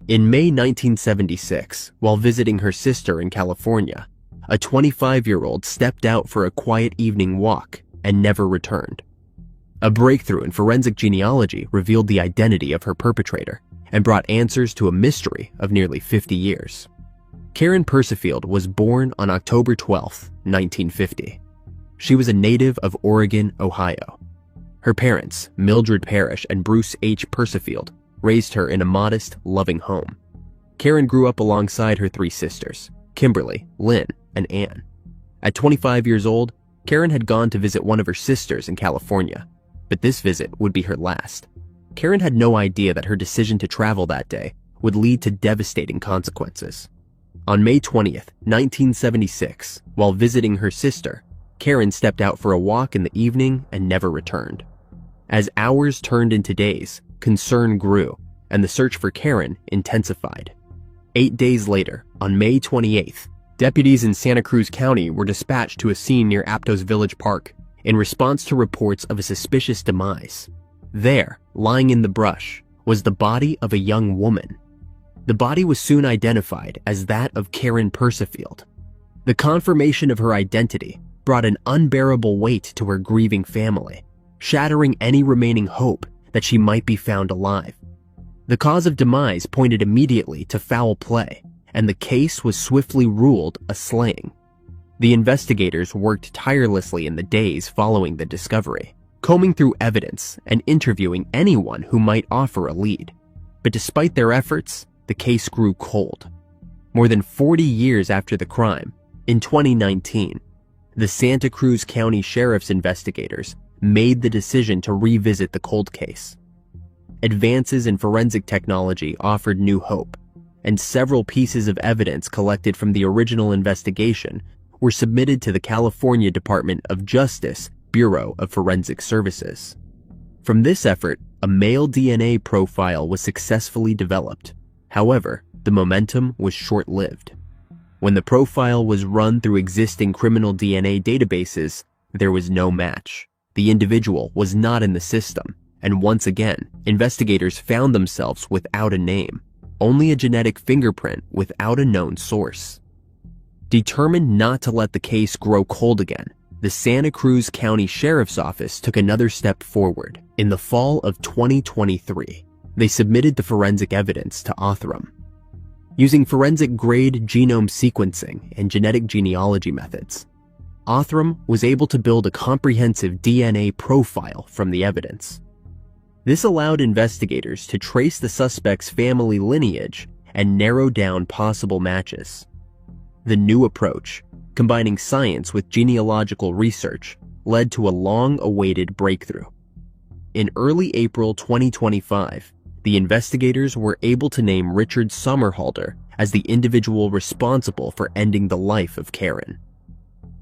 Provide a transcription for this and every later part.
In May 1976, while visiting her sister in California, a 25-year-old stepped out for a quiet evening walk and never returned. A breakthrough in forensic genealogy revealed the identity of her perpetrator and brought answers to a mystery of nearly 50 years. Karen Percifield was born on October 12, 1950. She was a native of Oregon, Ohio. Her parents, Mildred Parrish and Bruce H. Percifield, raised her in a modest, loving home. Karen grew up alongside her three sisters, Kimberly, Lynn, and Ann. At 25 years old, Karen had gone to visit one of her sisters in California, but this visit would be her last. Karen had no idea that her decision to travel that day would lead to devastating consequences. On May 20th, 1976, while visiting her sister, Karen stepped out for a walk in the evening and never returned. As hours turned into days, concern grew, and the search for Karen intensified. 8 days later, on May 28th, deputies in Santa Cruz County were dispatched to a scene near Aptos Village Park in response to reports of a suspicious demise. There, lying in the brush, was the body of a young woman. The body was soon identified as that of Karen Percifield. The confirmation of her identity brought an unbearable weight to her grieving family, shattering any remaining hope that she might be found alive. The cause of demise pointed immediately to foul play, and the case was swiftly ruled a slaying. The investigators worked tirelessly in the days following the discovery, combing through evidence and interviewing anyone who might offer a lead. But despite their efforts, the case grew cold. More than 40 years after the crime, in 2019, the Santa Cruz County Sheriff's investigators made the decision to revisit the cold case. Advances in forensic technology offered new hope, and several pieces of evidence collected from the original investigation were submitted to the California Department of Justice Bureau of Forensic Services. From this effort, a male DNA profile was successfully developed. However, the momentum was short-lived. When the profile was run through existing criminal DNA databases, there was no match. The individual was not in the system, and once again, investigators found themselves without a name, only a genetic fingerprint without a known source. Determined not to let the case grow cold again, the Santa Cruz County Sheriff's Office took another step forward. In the fall of 2023, they submitted the forensic evidence to Othram. Using forensic-grade genome sequencing and genetic genealogy methods, Othram was able to build a comprehensive DNA profile from the evidence. This allowed investigators to trace the suspect's family lineage and narrow down possible matches. The new approach, combining science with genealogical research, led to a long-awaited breakthrough. In early April 2025, the investigators were able to name Richard Somerhalder as the individual responsible for ending the life of Karen.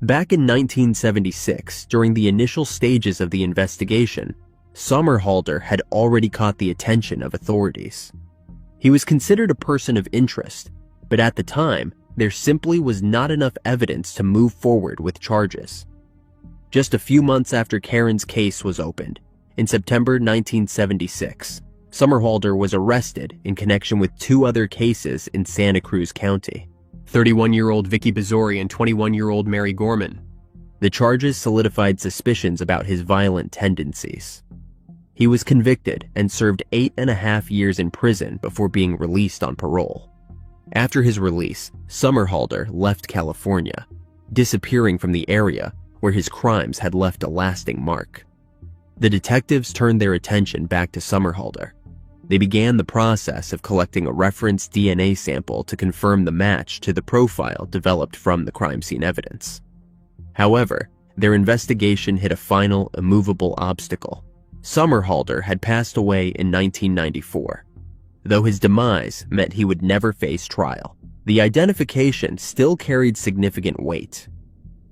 Back in 1976, during the initial stages of the investigation, Somerhalder had already caught the attention of authorities. He was considered a person of interest, but at the time, there simply was not enough evidence to move forward with charges. Just a few months after Karen's case was opened, in September 1976, Somerhalder was arrested in connection with two other cases in Santa Cruz County. 31-year-old Vicki Radig and 21-year-old Mary Gorman. The charges solidified suspicions about his violent tendencies. He was convicted and served 8.5 years in prison before being released on parole. After his release, Somerhalder left California, disappearing from the area where his crimes had left a lasting mark. The detectives turned their attention back to Somerhalder. They began the process of collecting a reference DNA sample to confirm the match to the profile developed from the crime scene evidence. However, their investigation hit a final, immovable obstacle. Somerhalder had passed away in 1994. Though his demise meant he would never face trial, the identification still carried significant weight.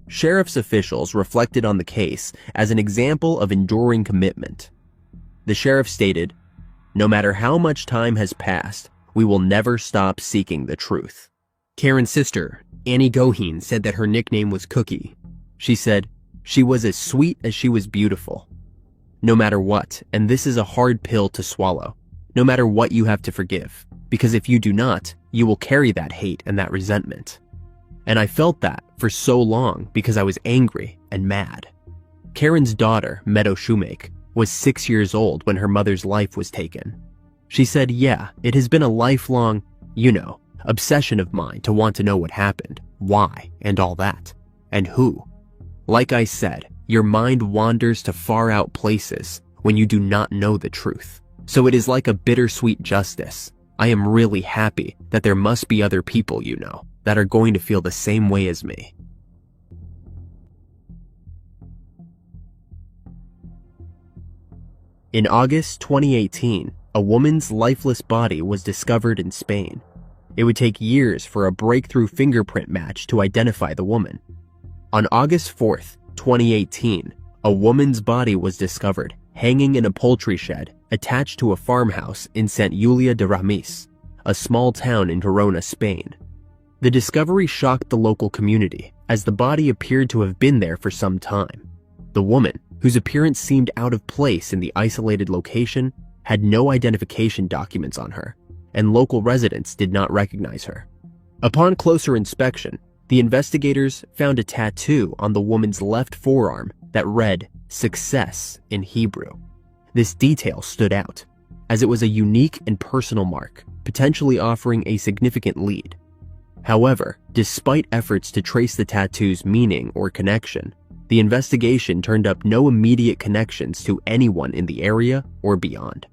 Sheriff's officials reflected on the case as an example of enduring commitment. The sheriff stated, "No matter how much time has passed, we will never stop seeking the truth." Karen's sister, Annie Goheen, said that her nickname was Cookie. She said, "She was as sweet as she was beautiful. No matter what, and this is a hard pill to swallow, no matter what you have to forgive, because if you do not, you will carry that hate and that resentment. And I felt that for so long because I was angry and mad. Karen's daughter, Meadow Shoemake, was 6 years old when her mother's life was taken. She said, yeah, it has been a lifelong, obsession of mine to want to know what happened, why, and all that, and who. Like I said, your mind wanders to far out places when you do not know the truth. So it is like a bittersweet justice. I am really happy that there must be other people, that are going to feel the same way as me. In August 2018, a woman's lifeless body was discovered in Spain. It would take years for a breakthrough fingerprint match to identify the woman. On August 4th, 2018, a woman's body was discovered hanging in a poultry shed attached to a farmhouse in Sant Julià de Ramis, a small town in Girona, Spain. The discovery shocked the local community, as the body appeared to have been there for some time. The woman, whose appearance seemed out of place in the isolated location, had no identification documents on her, and local residents did not recognize her. Upon closer inspection, the investigators found a tattoo on the woman's left forearm that read "Success" in Hebrew. This detail stood out, as it was a unique and personal mark, potentially offering a significant lead. However, despite efforts to trace the tattoo's meaning or connection, the investigation turned up no immediate connections to anyone in the area or beyond.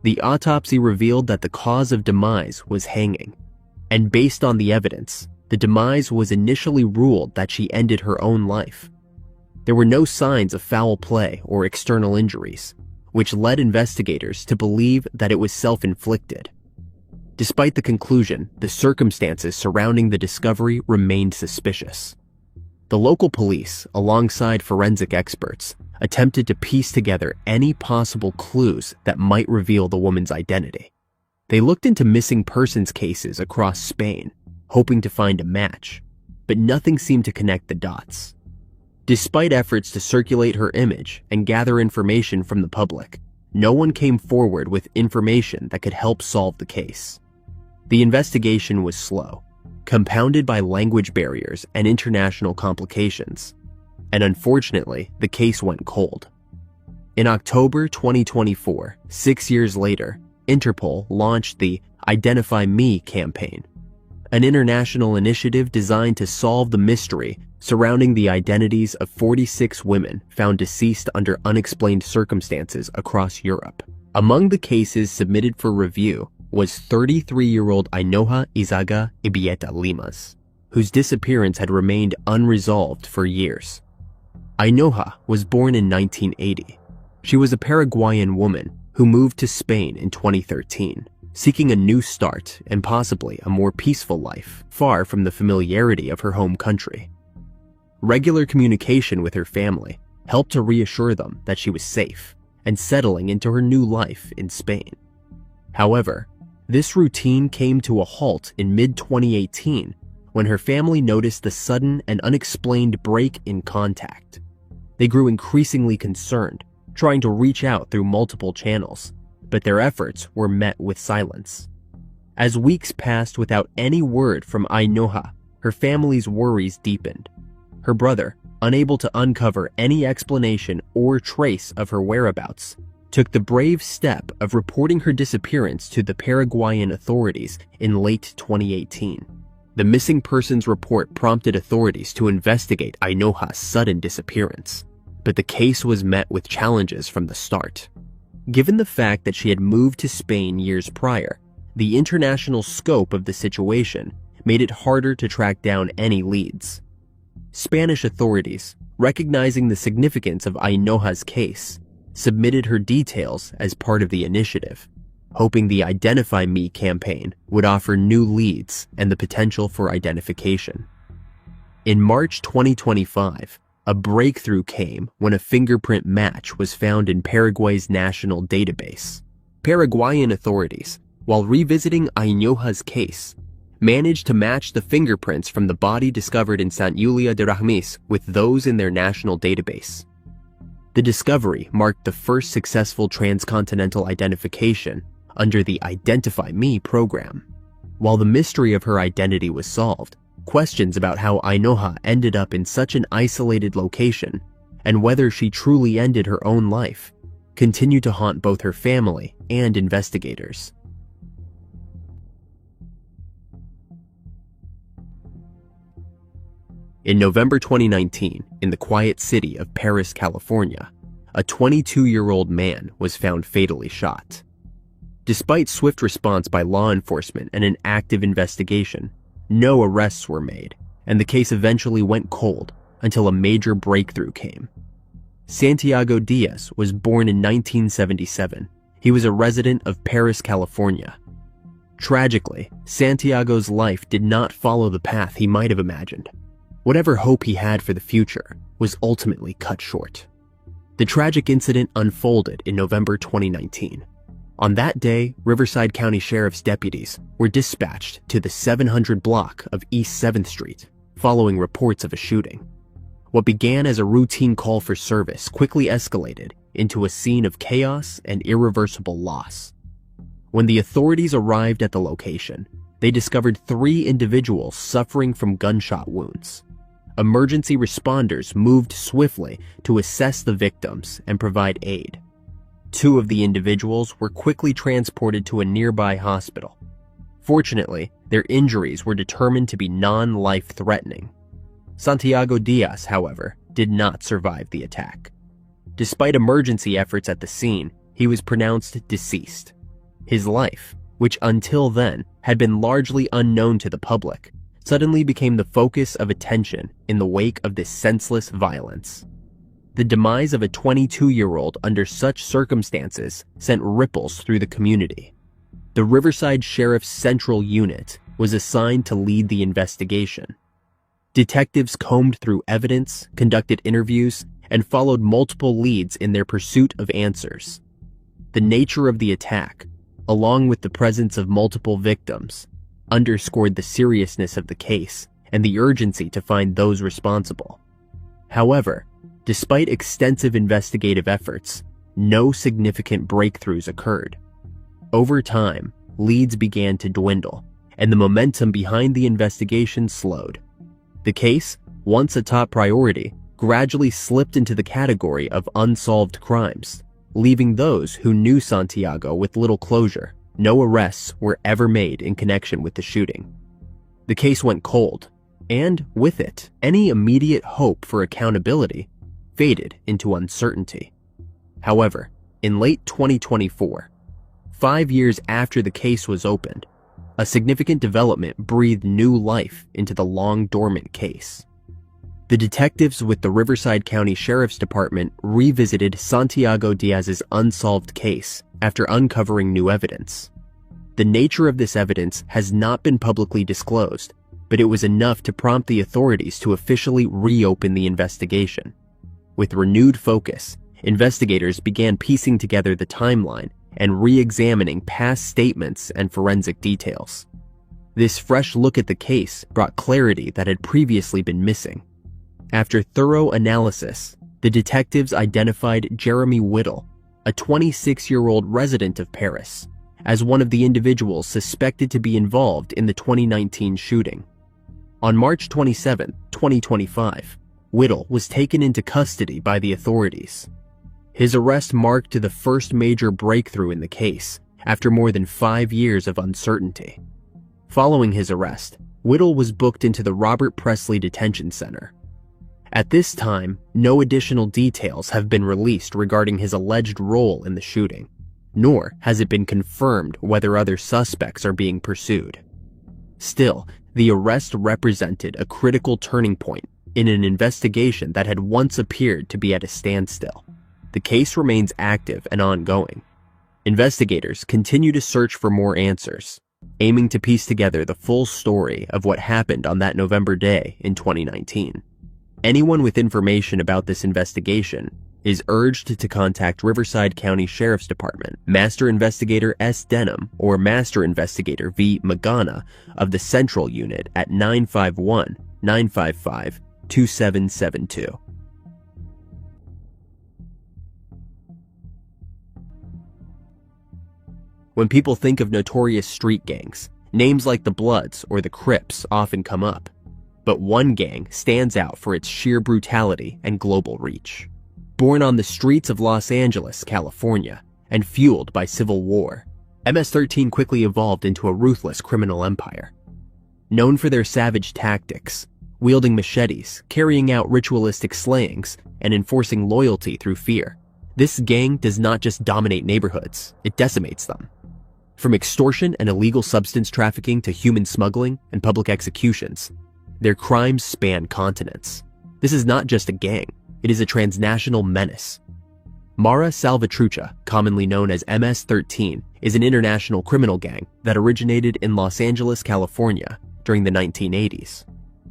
The autopsy revealed that the cause of demise was hanging, and based on the evidence, the demise was initially ruled that she ended her own life. There were no signs of foul play or external injuries, which led investigators to believe that it was self-inflicted. Despite the conclusion, the circumstances surrounding the discovery remained suspicious. The local police, alongside forensic experts, attempted to piece together any possible clues that might reveal the woman's identity. They looked into missing persons cases across Spain, hoping to find a match, but nothing seemed to connect the dots. Despite efforts to circulate her image and gather information from the public, no one came forward with information that could help solve the case. The investigation was slow, compounded by language barriers and international complications, and unfortunately, the case went cold. In October 2024, 6 years later, Interpol launched the Identify Me campaign, an international initiative designed to solve the mystery surrounding the identities of 46 women found deceased under unexplained circumstances across Europe. Among the cases submitted for review was 33-year-old Ainoha Izaga Ibieta Limas, whose disappearance had remained unresolved for years. Ainoha was born in 1980. She was a Paraguayan woman who moved to Spain in 2013, seeking a new start and possibly a more peaceful life, far from the familiarity of her home country. Regular communication with her family helped to reassure them that she was safe and settling into her new life in Spain. However, this routine came to a halt in mid-2018 when her family noticed the sudden and unexplained break in contact. They grew increasingly concerned, trying to reach out through multiple channels, but their efforts were met with silence. As weeks passed without any word from Ainoha, her family's worries deepened. Her brother, unable to uncover any explanation or trace of her whereabouts, took the brave step of reporting her disappearance to the Paraguayan authorities in late 2018. The missing persons report prompted authorities to investigate Ainoha's sudden disappearance, but the case was met with challenges from the start. Given the fact that she had moved to Spain years prior, the international scope of the situation made it harder to track down any leads. Spanish authorities, recognizing the significance of Ainoha's case, submitted her details as part of the initiative, hoping the Identify Me campaign would offer new leads and the potential for identification. In March 2025, a breakthrough came when a fingerprint match was found in Paraguay's national database. Paraguayan authorities, while revisiting Ainoha's case, managed to match the fingerprints from the body discovered in Sant Julià de Ramis with those in their national database. The discovery marked the first successful transcontinental identification under the Identify Me program. While the mystery of her identity was solved, questions about how Ainoha ended up in such an isolated location and whether she truly ended her own life continued to haunt both her family and investigators. In November 2019, in the quiet city of Perris, California, a 22-year-old man was found fatally shot. Despite swift response by law enforcement and an active investigation, no arrests were made, and the case eventually went cold until a major breakthrough came. Santiago Diaz was born in 1977. He was a resident of Perris, California. Tragically, Santiago's life did not follow the path he might have imagined. Whatever hope he had for the future was ultimately cut short. The tragic incident unfolded in November 2019. On that day, Riverside County Sheriff's deputies were dispatched to the 700 block of East 7th Street following reports of a shooting. What began as a routine call for service quickly escalated into a scene of chaos and irreversible loss. When the authorities arrived at the location, they discovered 3 individuals suffering from gunshot wounds. Emergency responders moved swiftly to assess the victims and provide aid. 2 of the individuals were quickly transported to a nearby hospital. Fortunately, their injuries were determined to be non-life-threatening. Santiago Diaz, however, did not survive the attack. Despite emergency efforts at the scene, he was pronounced deceased. His life, which until then had been largely unknown to the public, suddenly became the focus of attention in the wake of this senseless violence. The demise of a 22-year-old under such circumstances sent ripples through the community. The Riverside Sheriff's Central Unit was assigned to lead the investigation. Detectives combed through evidence, conducted interviews, and followed multiple leads in their pursuit of answers. The nature of the attack, along with the presence of multiple victims, underscored the seriousness of the case and the urgency to find those responsible. However, despite extensive investigative efforts, no significant breakthroughs occurred. Over time, leads began to dwindle, and the momentum behind the investigation slowed. The case, once a top priority, gradually slipped into the category of unsolved crimes, leaving those who knew Santiago with little closure. No arrests were ever made in connection with the shooting. The case went cold, and with it, any immediate hope for accountability faded into uncertainty. However, in late 2024, 5 years after the case was opened, a significant development breathed new life into the long-dormant case. The detectives with the Riverside County Sheriff's Department revisited Santiago Diaz's unsolved case after uncovering new evidence. The nature of this evidence has not been publicly disclosed, but it was enough to prompt the authorities to officially reopen the investigation. With renewed focus, investigators began piecing together the timeline and re-examining past statements and forensic details. This fresh look at the case brought clarity that had previously been missing. After thorough analysis, the detectives identified Jeremy Whittle, a 26-year-old resident of Perris, as one of the individuals suspected to be involved in the 2019 shooting. On March 27, 2025, Whittle was taken into custody by the authorities. His arrest marked the first major breakthrough in the case after more than 5 years of uncertainty. Following his arrest, Whittle was booked into the Robert Presley Detention Center. At this time, no additional details have been released regarding his alleged role in the shooting, nor has it been confirmed whether other suspects are being pursued. Still, the arrest represented a critical turning point in an investigation that had once appeared to be at a standstill. The case remains active and ongoing. Investigators continue to search for more answers, aiming to piece together the full story of what happened on that November day in 2019. Anyone with information about this investigation is urged to contact Riverside County Sheriff's Department, Master Investigator S. Denham or Master Investigator V. Magana of the Central Unit at 951-955-2772. When people think of notorious street gangs, names like the Bloods or the Crips often come up. But one gang stands out for its sheer brutality and global reach. Born on the streets of Los Angeles, California, and fueled by civil war, MS-13 quickly evolved into a ruthless criminal empire. Known for their savage tactics, wielding machetes, carrying out ritualistic slayings, and enforcing loyalty through fear, this gang does not just dominate neighborhoods, it decimates them. From extortion and illegal substance trafficking to human smuggling and public executions, their crimes span continents. This is not just a gang, it is a transnational menace. Mara Salvatrucha, commonly known as MS-13, is an international criminal gang that originated in Los Angeles, California during the 1980s.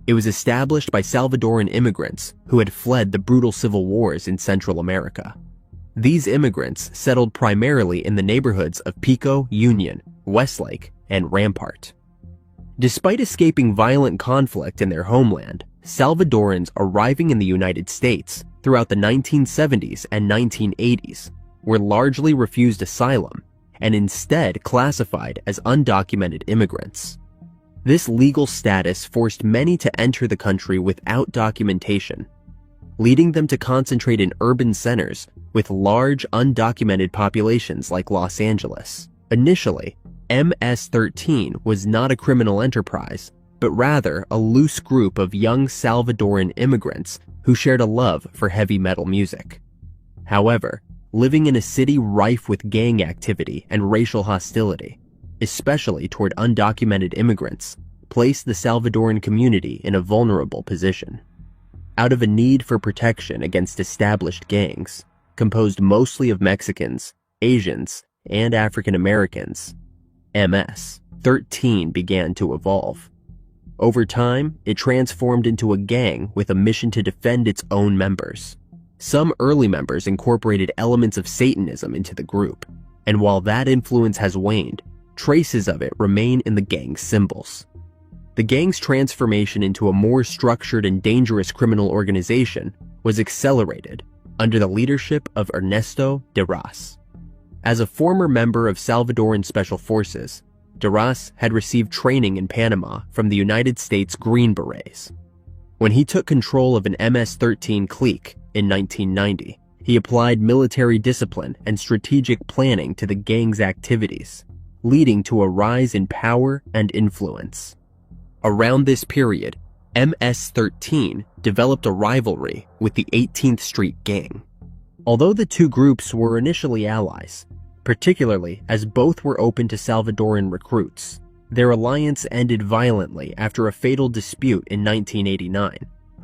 It was established by Salvadoran immigrants who had fled the brutal civil wars in Central America. These immigrants settled primarily in the neighborhoods of Pico, Union, Westlake, and Rampart. Despite escaping violent conflict in their homeland, Salvadorans arriving in the United States throughout the 1970s and 1980s were largely refused asylum and instead classified as undocumented immigrants. This legal status forced many to enter the country without documentation, leading them to concentrate in urban centers with large undocumented populations like Los Angeles. Initially, MS-13 was not a criminal enterprise, but rather a loose group of young Salvadoran immigrants who shared a love for heavy metal music. However, living in a city rife with gang activity and racial hostility, especially toward undocumented immigrants, placed the Salvadoran community in a vulnerable position. Out of a need for protection against established gangs, composed mostly of Mexicans, Asians, and African Americans, MS-13 began to evolve. Over time, it transformed into a gang with a mission to defend its own members. Some early members incorporated elements of Satanism into the group, and while that influence has waned, traces of it remain in the gang's symbols. The gang's transformation into a more structured and dangerous criminal organization was accelerated under the leadership of Ernesto de Ras. As a former member of Salvadoran Special Forces, de Ras had received training in Panama from the United States Green Berets. When he took control of an MS-13 clique in 1990, he applied military discipline and strategic planning to the gang's activities, leading to a rise in power and influence. Around this period, MS-13 developed a rivalry with the 18th Street Gang. Although the two groups were initially allies, particularly as both were open to Salvadoran recruits, their alliance ended violently after a fatal dispute in 1989,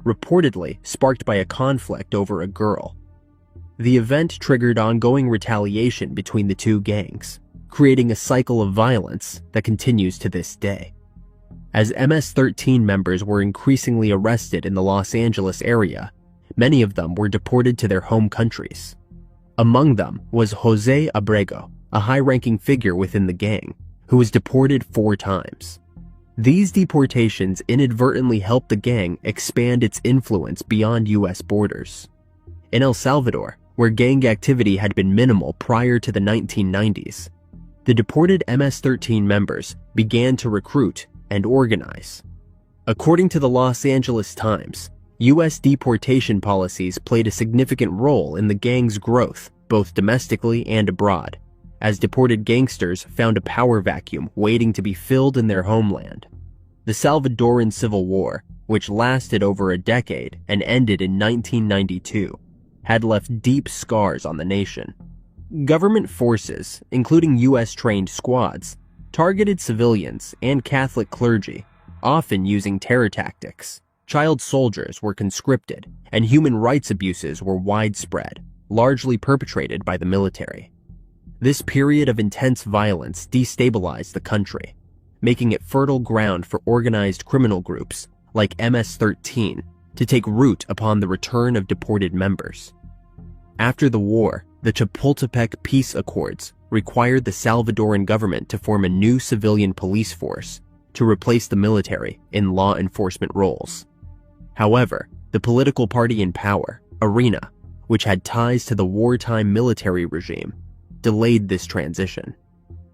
reportedly sparked by a conflict over a girl. The event triggered ongoing retaliation between the two gangs, creating a cycle of violence that continues to this day. As MS-13 members were increasingly arrested in the Los Angeles area, many of them were deported to their home countries. Among them was Jose Abrego, a high-ranking figure within the gang, who was deported 4 times. These deportations inadvertently helped the gang expand its influence beyond U.S. borders. In El Salvador, where gang activity had been minimal prior to the 1990s, the deported MS-13 members began to recruit and organize. According to the Los Angeles Times, U.S. deportation policies played a significant role in the gang's growth, both domestically and abroad, as deported gangsters found a power vacuum waiting to be filled in their homeland. The Salvadoran Civil War, which lasted over a decade and ended in 1992, had left deep scars on the nation. Government forces, including U.S.-trained squads, targeted civilians and Catholic clergy, often using terror tactics. Child soldiers were conscripted, and human rights abuses were widespread, largely perpetrated by the military. This period of intense violence destabilized the country, making it fertile ground for organized criminal groups like MS-13 to take root upon the return of deported members. After the war, the Chapultepec Peace Accords required the Salvadoran government to form a new civilian police force to replace the military in law enforcement roles. However, the political party in power, ARENA, which had ties to the wartime military regime, delayed this transition.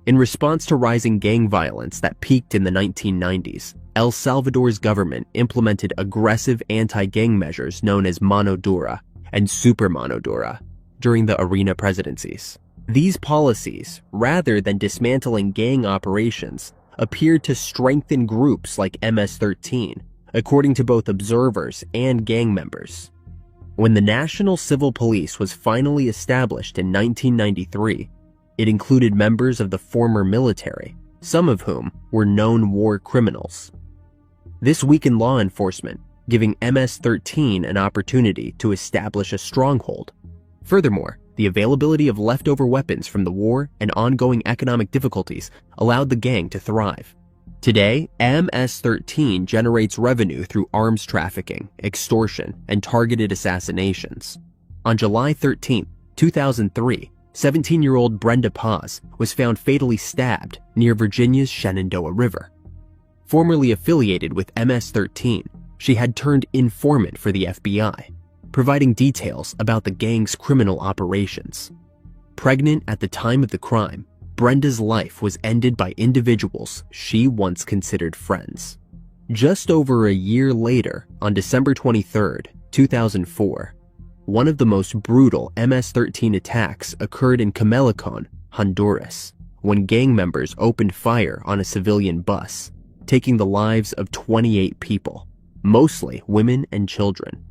In response to rising gang violence that peaked in the 1990s, El Salvador's government implemented aggressive anti-gang measures known as mano dura and super mano dura during the Arena presidencies. These policies, rather than dismantling gang operations, appeared to strengthen groups like MS-13, according to both observers and gang members. When the National Civil Police was finally established in 1993, it included members of the former military, some of whom were known war criminals. This weakened law enforcement, giving MS-13 an opportunity to establish a stronghold. Furthermore, the availability of leftover weapons from the war and ongoing economic difficulties allowed the gang to thrive. Today, MS-13 generates revenue through arms trafficking, extortion, and targeted assassinations. On July 13, 2003, 17-year-old Brenda Paz was found fatally stabbed near Virginia's Shenandoah River. Formerly affiliated with MS-13, she had turned informant for the FBI, providing details about the gang's criminal operations. Pregnant at the time of the crime, Brenda's life was ended by individuals she once considered friends. Just over a year later, on December 23, 2004, one of the most brutal MS-13 attacks occurred in Camelicon, Honduras, when gang members opened fire on a civilian bus, taking the lives of 28 people, mostly women and children.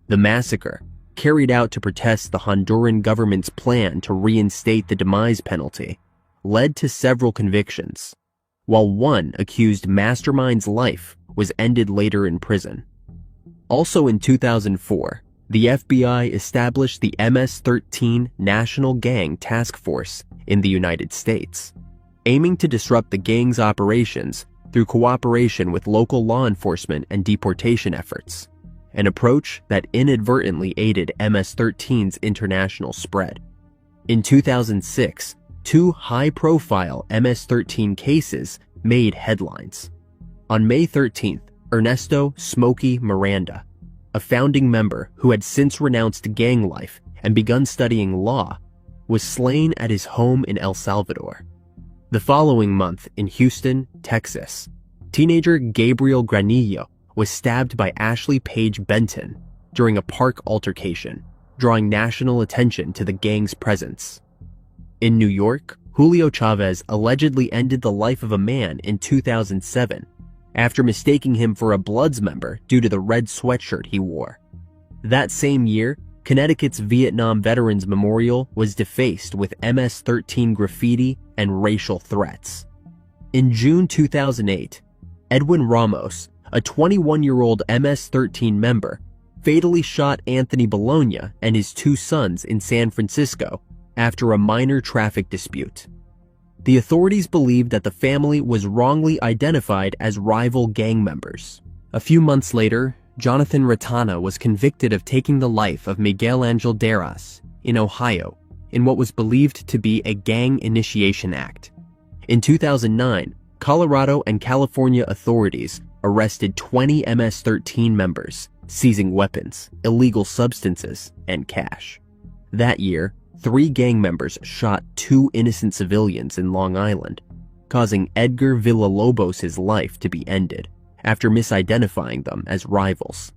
The massacre, carried out to protest the Honduran government's plan to reinstate the demise penalty, led to several convictions, while one accused mastermind's life was ended later in prison. Also in 2004, the FBI established the MS-13 National Gang Task Force in the United States, aiming to disrupt the gang's operations through cooperation with local law enforcement and deportation efforts, an approach that inadvertently aided MS-13's international spread. In 2006, two high-profile MS-13 cases made headlines. On May 13th, Ernesto "Smokey" Miranda, a founding member who had since renounced gang life and begun studying law, was slain at his home in El Salvador. The following month in Houston, Texas, teenager Gabriel Granillo was stabbed by Ashley Page Benton during a park altercation, drawing national attention to the gang's presence. In New York, Julio Chavez allegedly ended the life of a man in 2007 after mistaking him for a Bloods member due to the red sweatshirt he wore. That same year, Connecticut's Vietnam Veterans Memorial was defaced with MS-13 graffiti and racial threats. In June 2008, Edwin Ramos, a 21-year-old MS-13 member, fatally shot Anthony Bologna and his two sons in San Francisco after a minor traffic dispute. The authorities believed that the family was wrongly identified as rival gang members. A few months later, Jonathan Ratana was convicted of taking the life of Miguel Angel Deras in Ohio in what was believed to be a gang initiation act. In 2009, Colorado and California authorities arrested 20 MS-13 members, seizing weapons, illegal substances, and cash. That year, 3 gang members shot 2 innocent civilians in Long Island, causing Edgar Villalobos' life to be ended after misidentifying them as rivals.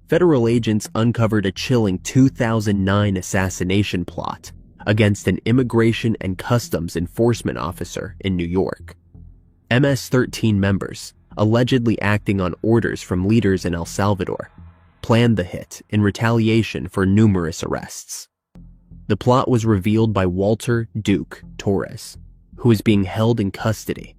Federal agents uncovered a chilling 2009 assassination plot against an immigration and customs enforcement officer in New York. MS-13 members, allegedly acting on orders from leaders in El Salvador, planned the hit in retaliation for numerous arrests. The plot was revealed by Walter Duke Torres, who is being held in custody.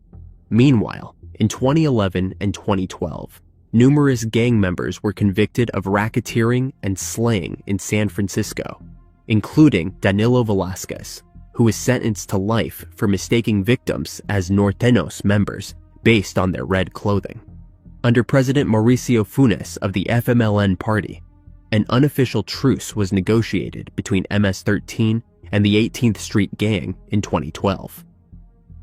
Meanwhile, in 2011 and 2012, numerous gang members were convicted of racketeering and slaying in San Francisco, including Danilo Velasquez, who was sentenced to life for mistaking victims as Norteños members based on their red clothing. Under President Mauricio Funes of the FMLN party, an unofficial truce was negotiated between MS-13 and the 18th Street Gang in 2012.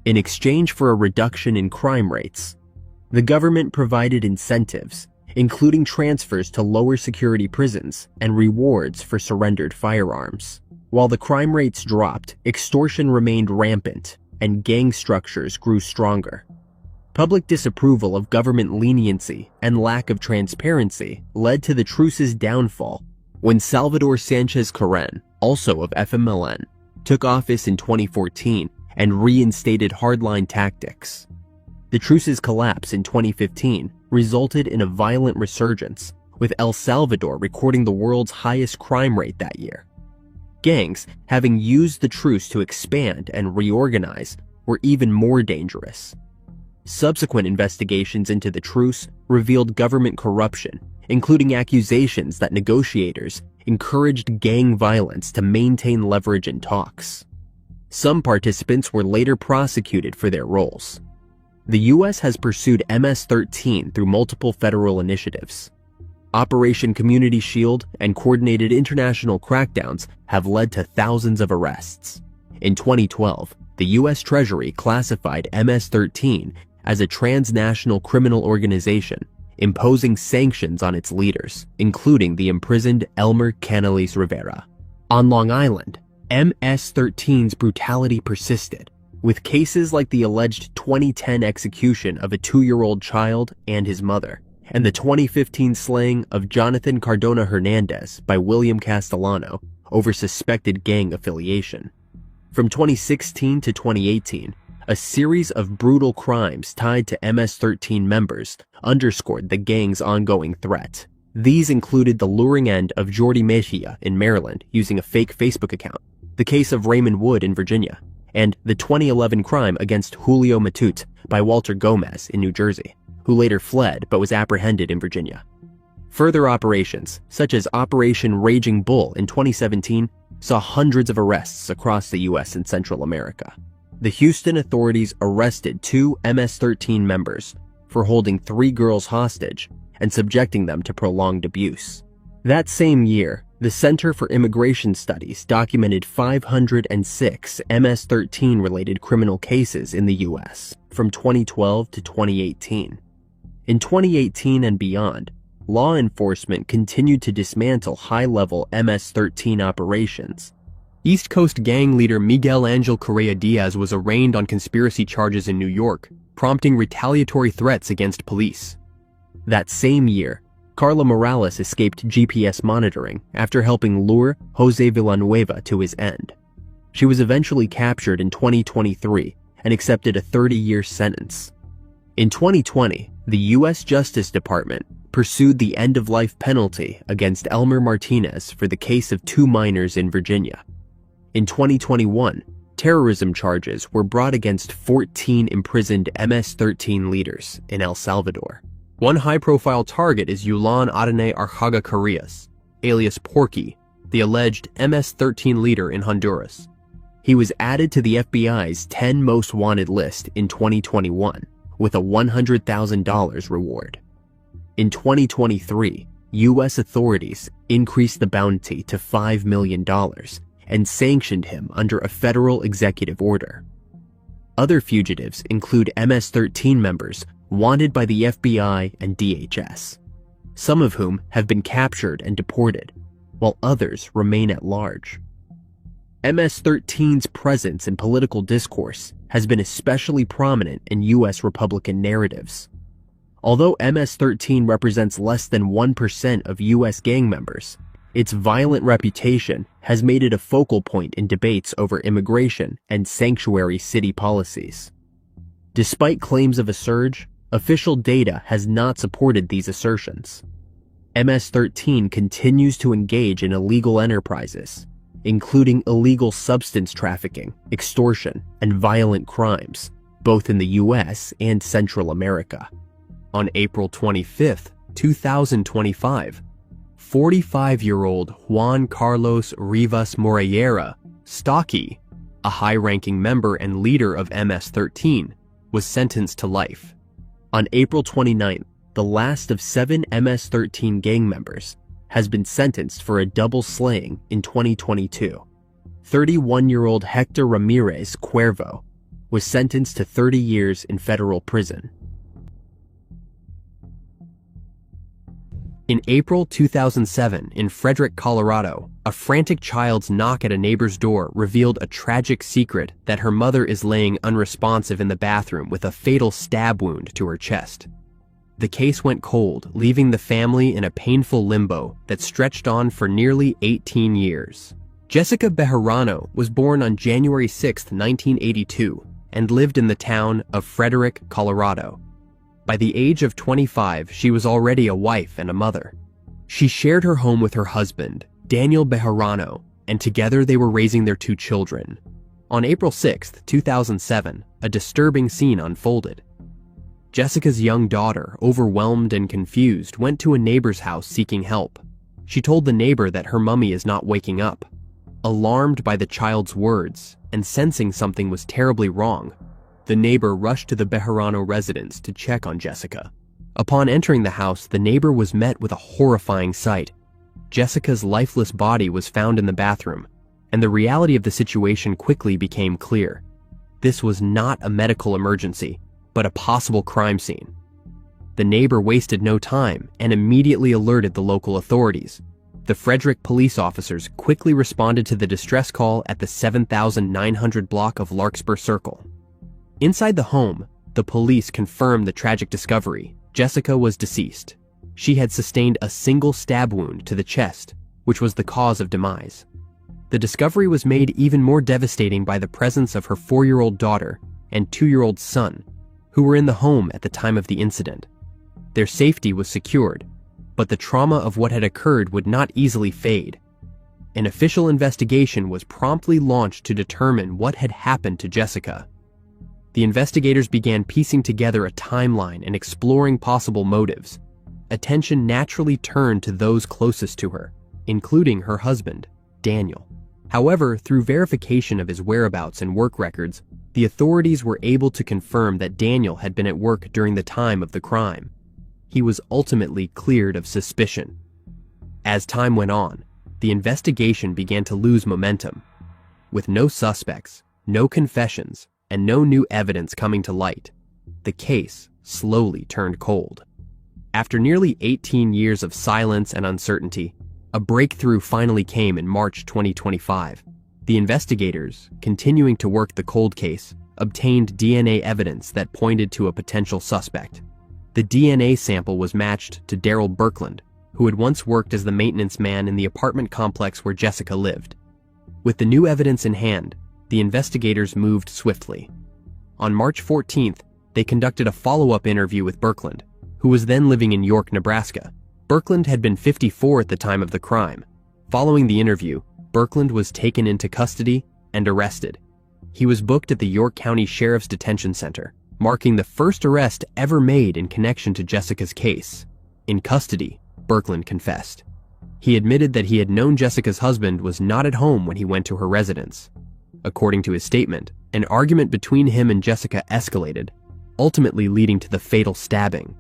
In exchange for a reduction in crime rates, the government provided incentives, including transfers to lower security prisons and rewards for surrendered firearms. While the crime rates dropped, extortion remained rampant, and gang structures grew stronger. Public disapproval of government leniency and lack of transparency led to the truce's downfall when Salvador Sanchez Corén, also of FMLN, took office in 2014 and reinstated hardline tactics. The truce's collapse in 2015 resulted in a violent resurgence, with El Salvador recording the world's highest crime rate that year. Gangs, having used the truce to expand and reorganize, were even more dangerous. Subsequent investigations into the truce revealed government corruption, including accusations that negotiators encouraged gang violence to maintain leverage in talks. Some participants were later prosecuted for their roles. The U.S. has pursued MS-13 through multiple federal initiatives. Operation Community Shield and coordinated international crackdowns have led to thousands of arrests. In 2012, the U.S. Treasury classified MS-13 as a transnational criminal organization, imposing sanctions on its leaders, including the imprisoned Elmer Canales Rivera. On Long Island, MS-13's brutality persisted, with cases like the alleged 2010 execution of a 2-year-old child and his mother, and the 2015 slaying of Jonathan Cardona Hernandez by William Castellano over suspected gang affiliation. From 2016 to 2018, a series of brutal crimes tied to MS-13 members underscored the gang's ongoing threat. These included the luring end of Jordi Mejia in Maryland using a fake Facebook account, the case of Raymond Wood in Virginia, and the 2011 crime against Julio Matute by Walter Gomez in New Jersey, who later fled but was apprehended in Virginia. Further operations, such as Operation Raging Bull in 2017, saw hundreds of arrests across the U.S. and Central America. The Houston authorities arrested 2 MS-13 members for holding 3 girls hostage and subjecting them to prolonged abuse. That same year, the Center for Immigration Studies documented 506 MS-13-related criminal cases in the U.S. from 2012 to 2018. In 2018 and beyond, law enforcement continued to dismantle high-level MS-13 operations. East Coast gang leader Miguel Angel Correa Diaz was arraigned on conspiracy charges in New York, prompting retaliatory threats against police. That same year, Carla Morales escaped GPS monitoring after helping lure Jose Villanueva to his end. She was eventually captured in 2023 and accepted a 30-year sentence. In 2020, the U.S. Justice Department pursued the end-of-life penalty against Elmer Martinez for the case of 2 minors in Virginia. In 2021, terrorism charges were brought against 14 imprisoned MS-13 leaders in El Salvador. One high-profile target is Yulan Adonai Arjaga Carrillas, alias Porky, the alleged MS-13 leader in Honduras. He was added to the FBI's 10 most wanted list in 2021 with a $100,000 reward. In 2023, U.S. authorities increased the bounty to $5 million and sanctioned him under a federal executive order. Other fugitives include MS-13 members wanted by the FBI and DHS, some of whom have been captured and deported, while others remain at large. MS-13's presence in political discourse has been especially prominent in U.S. Republican narratives. Although MS-13 represents less than 1% of U.S. gang members, its violent reputation has made it a focal point in debates over immigration and sanctuary city policies. Despite claims of a surge, official data has not supported these assertions. MS-13 continues to engage in illegal enterprises, including illegal substance trafficking, extortion, and violent crimes, both in the U.S. and Central America. On April 25, 2025, 45-year-old Juan Carlos Rivas Morellera, Stocky, a high-ranking member and leader of MS-13, was sentenced to life. On April 29th, the last of 7 MS-13 gang members has been sentenced for a double slaying in 2022. 31-year-old Hector Ramirez Cuervo was sentenced to 30 years in federal prison. In April 2007, in Frederick, Colorado, a frantic child's knock at a neighbor's door revealed a tragic secret that her mother is laying unresponsive in the bathroom with a fatal stab wound to her chest. The case went cold, leaving the family in a painful limbo that stretched on for nearly 18 years. Jessica Bejarano was born on January 6, 1982, and lived in the town of Frederick, Colorado. By the age of 25, she was already a wife and a mother. She shared her home with her husband, Daniel Bejarano, and together they were raising their 2 children. On April 6, 2007, a disturbing scene unfolded. Jessica's young daughter, overwhelmed and confused, went to a neighbor's house seeking help. She told the neighbor that her mummy is not waking up. Alarmed by the child's words and sensing something was terribly wrong, the neighbor rushed to the Bejarano residence to check on Jessica. Upon entering the house, the neighbor was met with a horrifying sight. Jessica's lifeless body was found in the bathroom, and the reality of the situation quickly became clear. This was not a medical emergency, but a possible crime scene. The neighbor wasted no time and immediately alerted the local authorities. The Frederick police officers quickly responded to the distress call at the 7900 block of Larkspur Circle. Inside the home, the police confirmed the tragic discovery. Jessica was deceased. She had sustained a single stab wound to the chest, which was the cause of demise. The discovery was made even more devastating by the presence of her 4-year-old daughter and 2-year-old son, who were in the home at the time of the incident. Their safety was secured, but the trauma of what had occurred would not easily fade. An official investigation was promptly launched to determine what had happened to Jessica. The investigators began piecing together a timeline and exploring possible motives. Attention naturally turned to those closest to her, including her husband, Daniel. However, through verification of his whereabouts and work records, the authorities were able to confirm that Daniel had been at work during the time of the crime. He was ultimately cleared of suspicion. As time went on, the investigation began to lose momentum. With no suspects, no confessions, and no new evidence coming to light, the case slowly turned cold. After nearly 18 years of silence and uncertainty, a breakthrough finally came in March 2025. The investigators, continuing to work the cold case, obtained DNA evidence that pointed to a potential suspect. The DNA sample was matched to Daryl Birkland, who had once worked as the maintenance man in the apartment complex where Jessica lived. With the new evidence in hand, the investigators moved swiftly. On March 14th, they conducted a follow-up interview with Birkland, who was then living in York, Nebraska. Birkland had been 54 at the time of the crime. Following the interview, Birkland was taken into custody and arrested. He was booked at the York County Sheriff's Detention Center, marking the first arrest ever made in connection to Jessica's case. In custody, Birkland confessed. He admitted that he had known Jessica's husband was not at home when he went to her residence. According to his statement, an argument between him and Jessica escalated, ultimately leading to the fatal stabbing.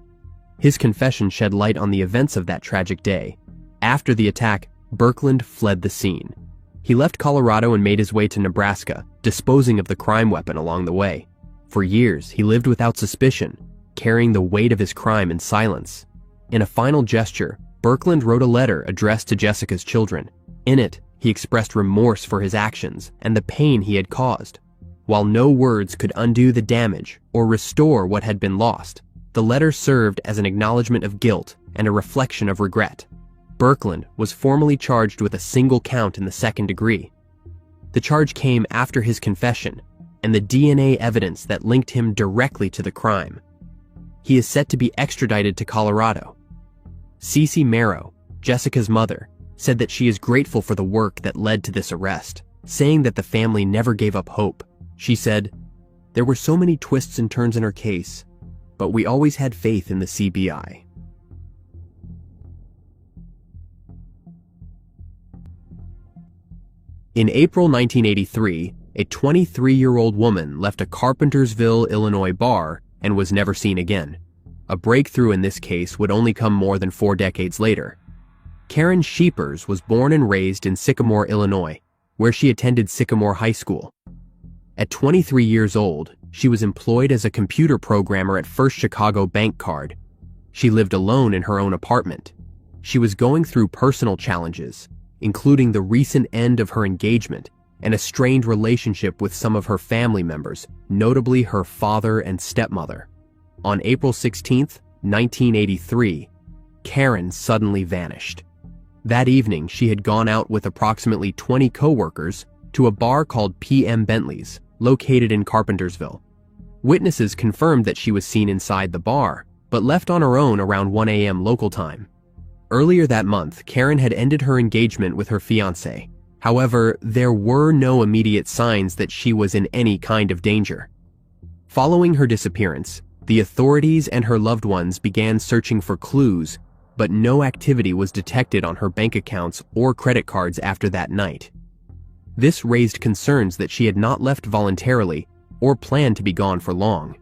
His confession shed light on the events of that tragic day. After the attack, Birkland fled the scene. He left Colorado and made his way to Nebraska, disposing of the crime weapon along the way. For years, he lived without suspicion, carrying the weight of his crime in silence. In a final gesture, Birkland wrote a letter addressed to Jessica's children. In it, he expressed remorse for his actions and the pain he had caused. While no words could undo the damage or restore what had been lost, the letter served as an acknowledgement of guilt and a reflection of regret. Birkland was formally charged with a single count in the second degree. The charge came after his confession and the DNA evidence that linked him directly to the crime. He is set to be extradited to Colorado. Cece Marrow, Jessica's mother, said that she is grateful for the work that led to this arrest, saying that the family never gave up hope. She said, "There were so many twists and turns in her case, but we always had faith in the CBI." In April 1983, a 23-year-old woman left a Carpentersville, Illinois bar and was never seen again. A breakthrough in this case would only come more than 4 decades later. Karen Schepers was born and raised in Sycamore, Illinois, where she attended Sycamore High School. At 23 years old, she was employed as a computer programmer at First Chicago Bank Card. She lived alone in her own apartment. she was going through personal challenges, including the recent end of her engagement and a strained relationship with some of her family members, notably her father and stepmother. On April 16, 1983, Karen suddenly vanished. That evening, she had gone out with approximately 20 co-workers to a bar called PM Bentley's, located in Carpentersville. Witnesses confirmed that she was seen inside the bar, but left on her own around 1 a.m. local time. Earlier that month, Karen had ended her engagement with her fiancé. However, there were no immediate signs that she was in any kind of danger. Following her disappearance, the authorities and her loved ones began searching for clues, but no activity was detected on her bank accounts or credit cards after that night. This raised concerns that she had not left voluntarily or planned to be gone for long.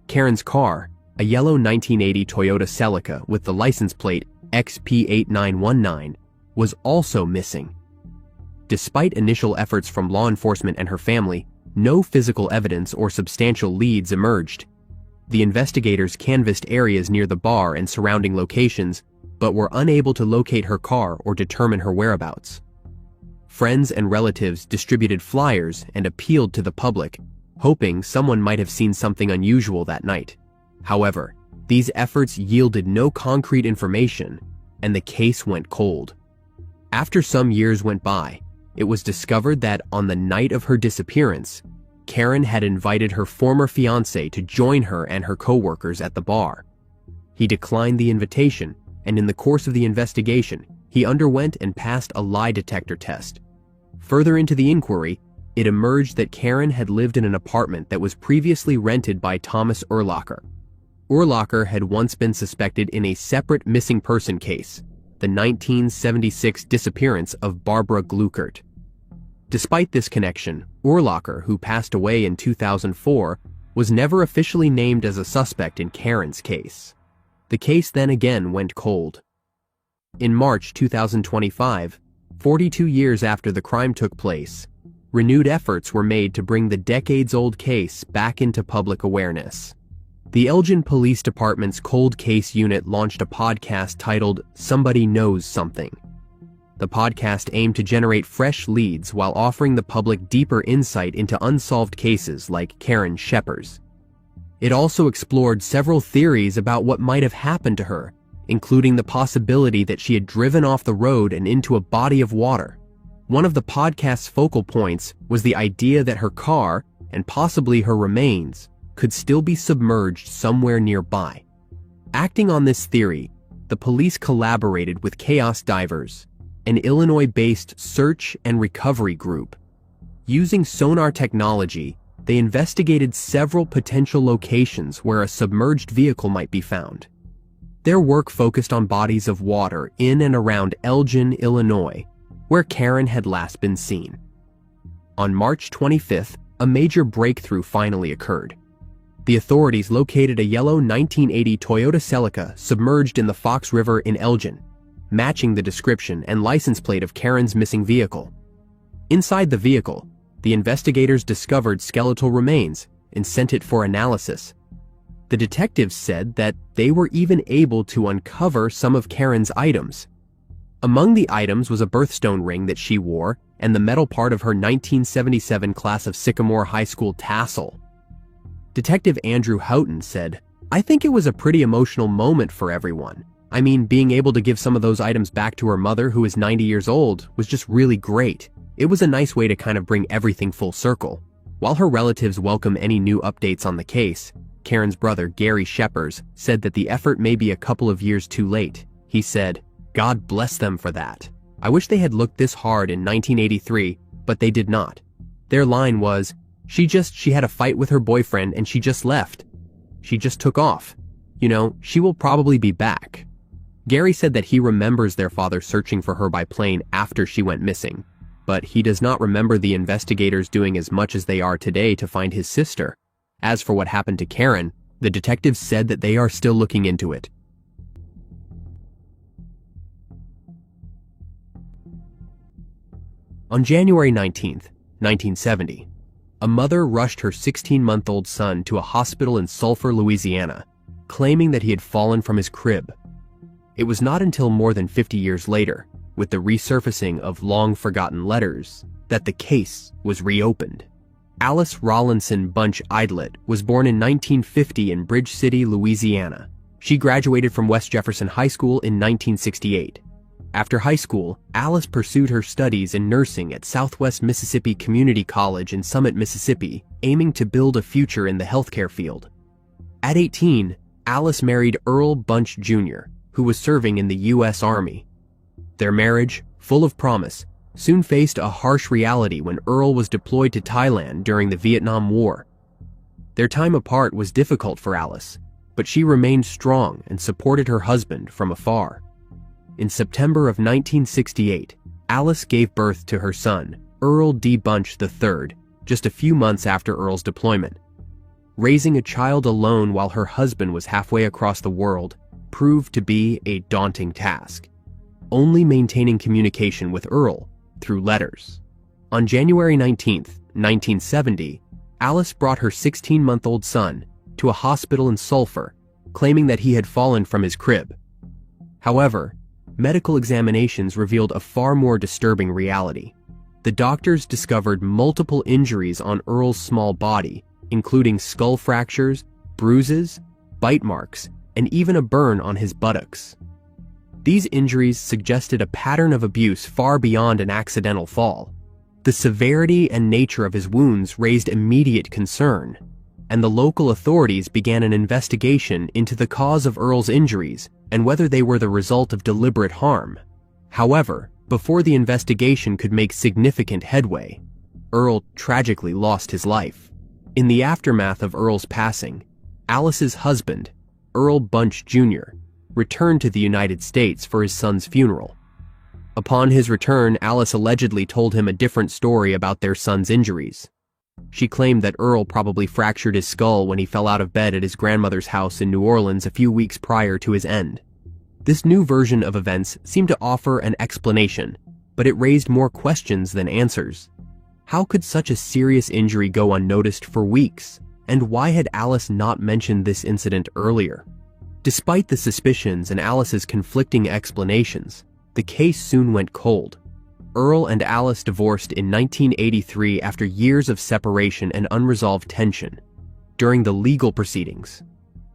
Karen's car, a yellow 1980 Toyota Celica with the license plate XP8919, was also missing. Despite initial efforts from law enforcement and her family, no physical evidence or substantial leads emerged. The investigators canvassed areas near the bar and surrounding locations, but were unable to locate her car or determine her whereabouts. Friends and relatives distributed flyers and appealed to the public, hoping someone might have seen something unusual that night. However, these efforts yielded no concrete information, and the case went cold. After some years went by, it was discovered that on the night of her disappearance, Karen had invited her former fiancé to join her and her co-workers at the bar. He declined the invitation, and in the course of the investigation, he underwent and passed a lie detector test. Further into the inquiry, it emerged that Karen had lived in an apartment that was previously rented by Thomas Urlacher. Urlacher had once been suspected in a separate missing person case, the 1976 disappearance of Barbara Gluckert. Despite this connection, Urlacher, who passed away in 2004, was never officially named as a suspect in Karen's case. The case then again went cold. In March 2025, 42 years after the crime took place, renewed efforts were made to bring the decades-old case back into public awareness. The Elgin Police Department's Cold Case Unit launched a podcast titled Somebody Knows Something. The podcast aimed to generate fresh leads while offering the public deeper insight into unsolved cases like Karen Schepers. It also explored several theories about what might have happened to her, including the possibility that she had driven off the road and into a body of water. One of the podcast's focal points was the idea that her car, and possibly her remains, could still be submerged somewhere nearby. Acting on this theory, the police collaborated with Chaos Divers, an Illinois-based search and recovery group. Using sonar technology, they investigated several potential locations where a submerged vehicle might be found. Their work focused on bodies of water in and around Elgin, Illinois, where Karen had last been seen. On March 25th, a major breakthrough finally occurred. The authorities located a yellow 1980 Toyota Celica submerged in the Fox River in Elgin, matching the description and license plate of Karen's missing vehicle. Inside the vehicle, the investigators discovered skeletal remains and sent it for analysis. The detectives said that they were even able to uncover some of Karen's items. Among the items was a birthstone ring that she wore and the metal part of her 1977 class of Sycamore High School tassel. Detective Andrew Houghton said, "I think it was a pretty emotional moment for everyone. I mean, being able to give some of those items back to her mother, who is 90 years old, was just really great. It was a nice way to kind of bring everything full circle." While her relatives welcome any new updates on the case, Karen's brother, Gary Schepers, said that the effort may be a couple of years too late. He said, "God bless them for that. I wish they had looked this hard in 1983, but they did not." Their line was, She had a fight with her boyfriend and she just left. She just took off. You know, she will probably be back." Gary said that he remembers their father searching for her by plane after she went missing, but he does not remember the investigators doing as much as they are today to find his sister. As for what happened to Karen, the detectives said that they are still looking into it. On January 19th, 1970, a mother rushed her 16-month-old son to a hospital in Sulphur, Louisiana, claiming that he had fallen from his crib. It was not until more than 50 years later, with the resurfacing of long-forgotten letters, that the case was reopened. Alice Rawlinson Bunch Idlet was born in 1950 in Bridge City, Louisiana. She graduated from West Jefferson High School in 1968. After high school, Alice pursued her studies in nursing at Southwest Mississippi Community College in Summit, Mississippi, aiming to build a future in the healthcare field. At 18, Alice married Earl Bunch Jr., who was serving in the U.S. Army. Their marriage, full of promise, soon faced a harsh reality when Earl was deployed to Thailand during the Vietnam War. Their time apart was difficult for Alice, but she remained strong and supported her husband from afar. In September of 1968, Alice gave birth to her son, Earl D. Bunch III, just a few months after Earl's deployment. Raising a child alone while her husband was halfway across the world proved to be a daunting task, only maintaining communication with Earl through letters. On January 19, 1970, Alice brought her 16-month-old son to a hospital in Sulphur, claiming that he had fallen from his crib. However, medical examinations revealed a far more disturbing reality. The doctors discovered multiple injuries on Earl's small body, including skull fractures, bruises, bite marks, and even a burn on his buttocks. These injuries suggested a pattern of abuse far beyond an accidental fall. The severity and nature of his wounds raised immediate concern, and the local authorities began an investigation into the cause of Earl's injuries and whether they were the result of deliberate harm. However, before the investigation could make significant headway, Earl tragically lost his life. In the aftermath of Earl's passing, Alice's husband, Earl Bunch Jr., returned to the United States for his son's funeral. Upon his return, Alice allegedly told him a different story about their son's injuries. She claimed that Earl probably fractured his skull when he fell out of bed at his grandmother's house in New Orleans a few weeks prior to his end. This new version of events seemed to offer an explanation, but it raised more questions than answers. How could such a serious injury go unnoticed for weeks? And why had Alice not mentioned this incident earlier? Despite the suspicions and Alice's conflicting explanations, the case soon went cold. Earl and Alice divorced in 1983 after years of separation and unresolved tension. During the legal proceedings,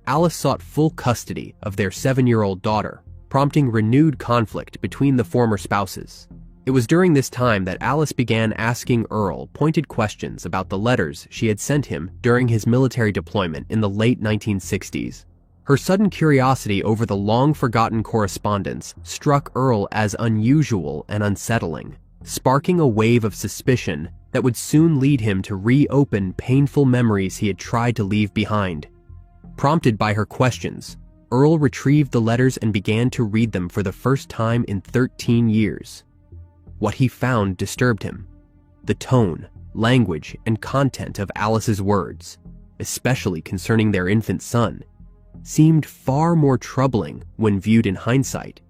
Alice sought full custody of their 7-year-old daughter, prompting renewed conflict between the former spouses. It was during this time that Alice began asking Earl pointed questions about the letters she had sent him during his military deployment in the late 1960s. Her sudden curiosity over the long-forgotten correspondence struck Earl as unusual and unsettling, sparking a wave of suspicion that would soon lead him to reopen painful memories he had tried to leave behind. Prompted by her questions, Earl retrieved the letters and began to read them for the first time in 13 years. What he found disturbed him. The tone, language, and content of Alice's words, especially concerning their infant son, seemed far more troubling when viewed in hindsight.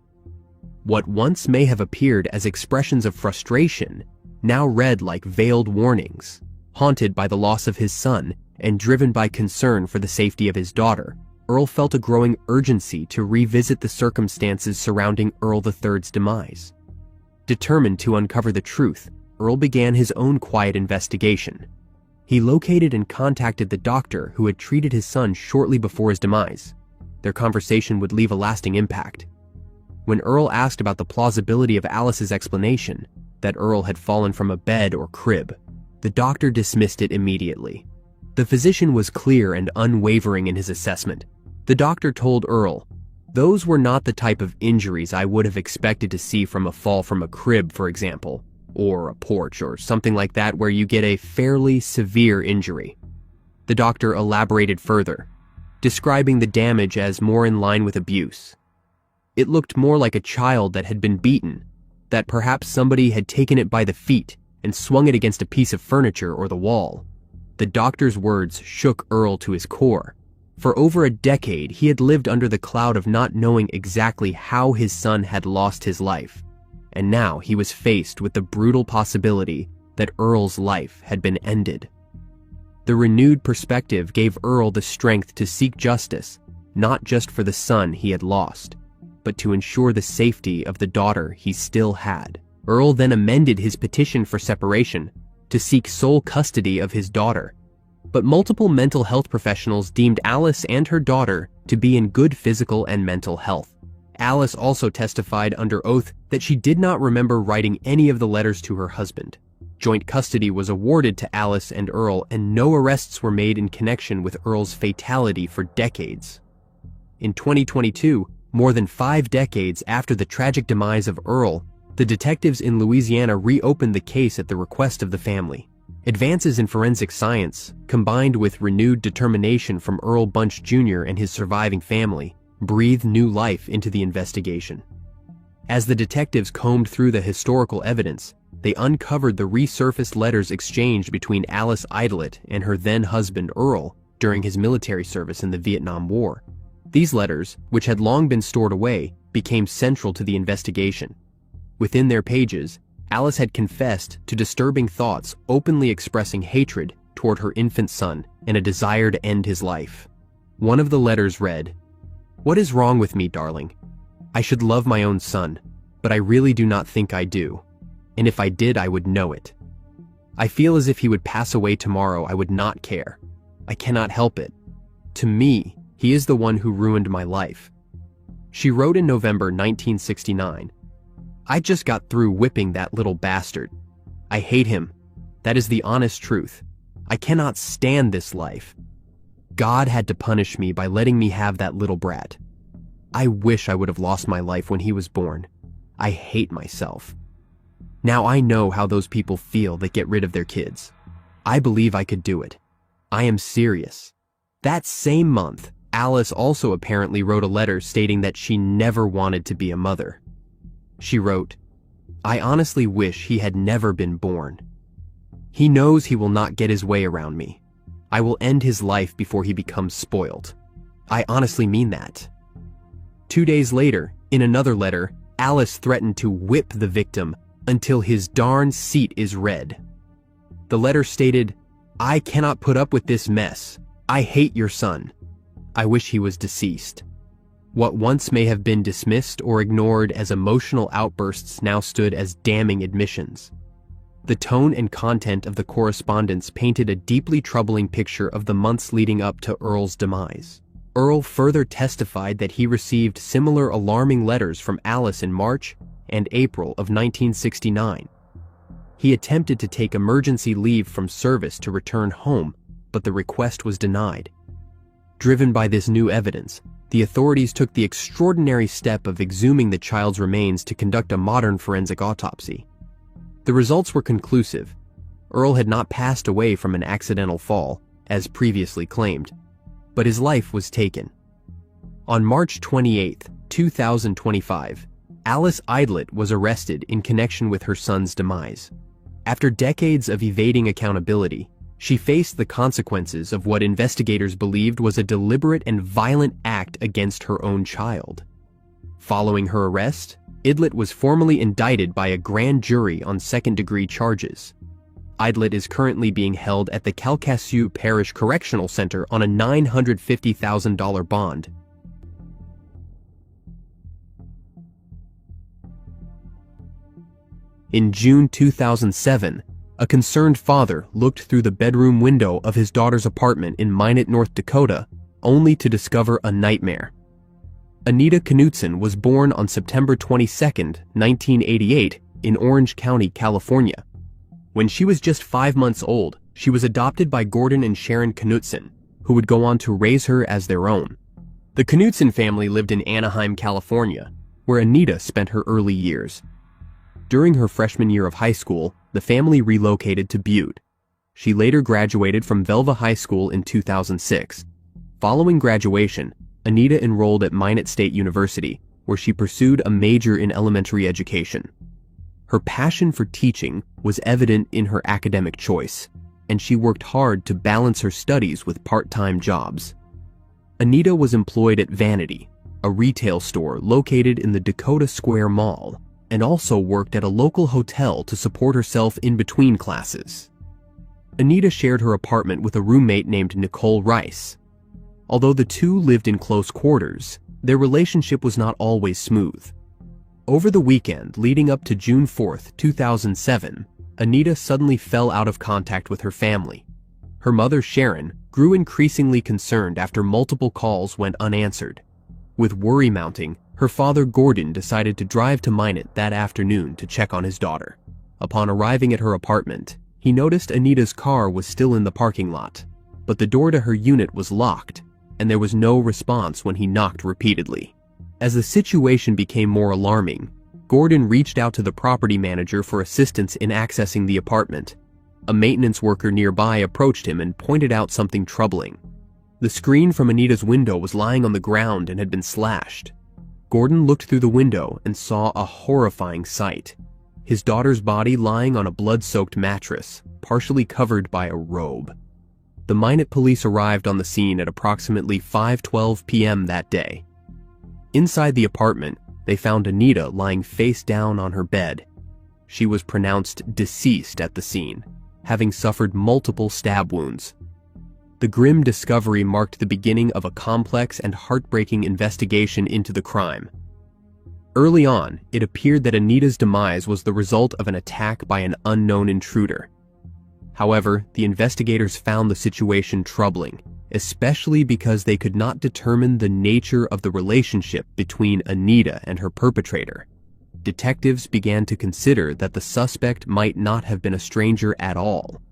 What once may have appeared as expressions of frustration now read like veiled warnings. Haunted by the loss of his son and driven by concern for the safety of his daughter, Earl felt a growing urgency to revisit the circumstances surrounding Earl III's demise. Determined to uncover the truth, Earl began his own quiet investigation. He located and contacted the doctor who had treated his son shortly before his demise. Their conversation would leave a lasting impact. When Earl asked about the plausibility of Alice's explanation, that Earl had fallen from a bed or crib, the doctor dismissed it immediately. The physician was clear and unwavering in his assessment. The doctor told Earl, "Those were not the type of injuries I would have expected to see from a fall from a crib, for example, or a porch or something like that where you get a fairly severe injury." The doctor elaborated further, describing the damage as more in line with abuse. It looked more like a child that had been beaten, that perhaps somebody had taken it by the feet and swung it against a piece of furniture or the wall. The doctor's words shook Earl to his core. For over a decade, he had lived under the cloud of not knowing exactly how his son had lost his life. And now he was faced with the brutal possibility that Earl's life had been ended. The renewed perspective gave Earl the strength to seek justice, not just for the son he had lost, but to ensure the safety of the daughter he still had. Earl then amended his petition for separation to seek sole custody of his daughter, but multiple mental health professionals deemed Alice and her daughter to be in good physical and mental health. Alice also testified under oath that she did not remember writing any of the letters to her husband. Joint custody was awarded to Alice and Earl, and no arrests were made in connection with Earl's fatality for decades. In 2022, more than 5 decades after the tragic demise of Earl, the detectives in Louisiana reopened the case at the request of the family. Advances in forensic science, combined with renewed determination from Earl Bunch Jr. and his surviving family, breathed new life into the investigation. As the detectives combed through the historical evidence, they uncovered the resurfaced letters exchanged between Alice Idlet and her then-husband Earl during his military service in the Vietnam War. These letters, which had long been stored away, became central to the investigation. Within their pages, Alice had confessed to disturbing thoughts, openly expressing hatred toward her infant son and a desire to end his life. One of the letters read, "What is wrong with me, darling? I should love my own son, but I really do not think I do. And if I did, I would know it. I feel as if he would pass away tomorrow, I would not care. I cannot help it. To me, he is the one who ruined my life." She wrote in November 1969, "I just got through whipping that little bastard. I hate him. That is the honest truth. I cannot stand this life. God had to punish me by letting me have that little brat. I wish I would have lost my life when he was born. I hate myself. Now I know how those people feel that get rid of their kids. I believe I could do it. I am serious." That same month, Alice also apparently wrote a letter stating that she never wanted to be a mother. She wrote, "I honestly wish he had never been born. He knows he will not get his way around me. I will end his life before he becomes spoiled. I honestly mean that." 2 days later, in another letter, Alice threatened to whip the victim until his darn seat is red. The letter stated, "I cannot put up with this mess. I hate your son. I wish he was deceased." What once may have been dismissed or ignored as emotional outbursts now stood as damning admissions. The tone and content of the correspondence painted a deeply troubling picture of the months leading up to Earl's demise. Earl further testified that he received similar alarming letters from Alice in March and April of 1969. He attempted to take emergency leave from service to return home, but the request was denied. Driven by this new evidence, the authorities took the extraordinary step of exhuming the child's remains to conduct a modern forensic autopsy. The results were conclusive. Earl had not passed away from an accidental fall, as previously claimed, but his life was taken. On March 28, 2025, Alice Idlet was arrested in connection with her son's demise. After decades of evading accountability, she faced the consequences of what investigators believed was a deliberate and violent act against her own child. Following her arrest, Idlet was formally indicted by a grand jury on second-degree charges. Idlet is currently being held at the Calcasieu Parish Correctional Center on a $950,000 bond. In June 2007, a concerned father looked through the bedroom window of his daughter's apartment in Minot, North Dakota, only to discover a nightmare. Anita Knutson was born on September 22, 1988, in Orange County, California. When she was just 5 months old, she was adopted by Gordon and Sharon Knutson, who would go on to raise her as their own. The Knutson family lived in Anaheim, California, where Anita spent her early years. During her freshman year of high school, the family relocated to Butte. She later graduated from Velva High School in 2006. Following graduation, Anita enrolled at Minot State University, where she pursued a major in elementary education. Her passion for teaching was evident in her academic choice, and she worked hard to balance her studies with part-time jobs. Anita was employed at Vanity, a retail store located in the Dakota Square Mall, and also worked at a local hotel to support herself in between classes. Anita shared her apartment with a roommate named Nicole Rice. Although the two lived in close quarters, their relationship was not always smooth. Over the weekend leading up to June 4, 2007, Anita suddenly fell out of contact with her family. Her mother, Sharon, grew increasingly concerned after multiple calls went unanswered. With worry mounting, her father, Gordon, decided to drive to Minot that afternoon to check on his daughter. Upon arriving at her apartment, he noticed Anita's car was still in the parking lot, but the door to her unit was locked, and there was no response when he knocked repeatedly. As the situation became more alarming, Gordon reached out to the property manager for assistance in accessing the apartment. A maintenance worker nearby approached him and pointed out something troubling. The screen from Anita's window was lying on the ground and had been slashed. Gordon looked through the window and saw a horrifying sight. His daughter's body lying on a blood-soaked mattress, partially covered by a robe. The Minot police arrived on the scene at approximately 5:12 p.m. that day. Inside the apartment, they found Anita lying face down on her bed. She was pronounced deceased at the scene, having suffered multiple stab wounds. The grim discovery marked the beginning of a complex and heartbreaking investigation into the crime. Early on, it appeared that Anita's demise was the result of an attack by an unknown intruder. However, the investigators found the situation troubling, especially because they could not determine the nature of the relationship between Anita and her perpetrator. Detectives began to consider that the suspect might not have been a stranger at all.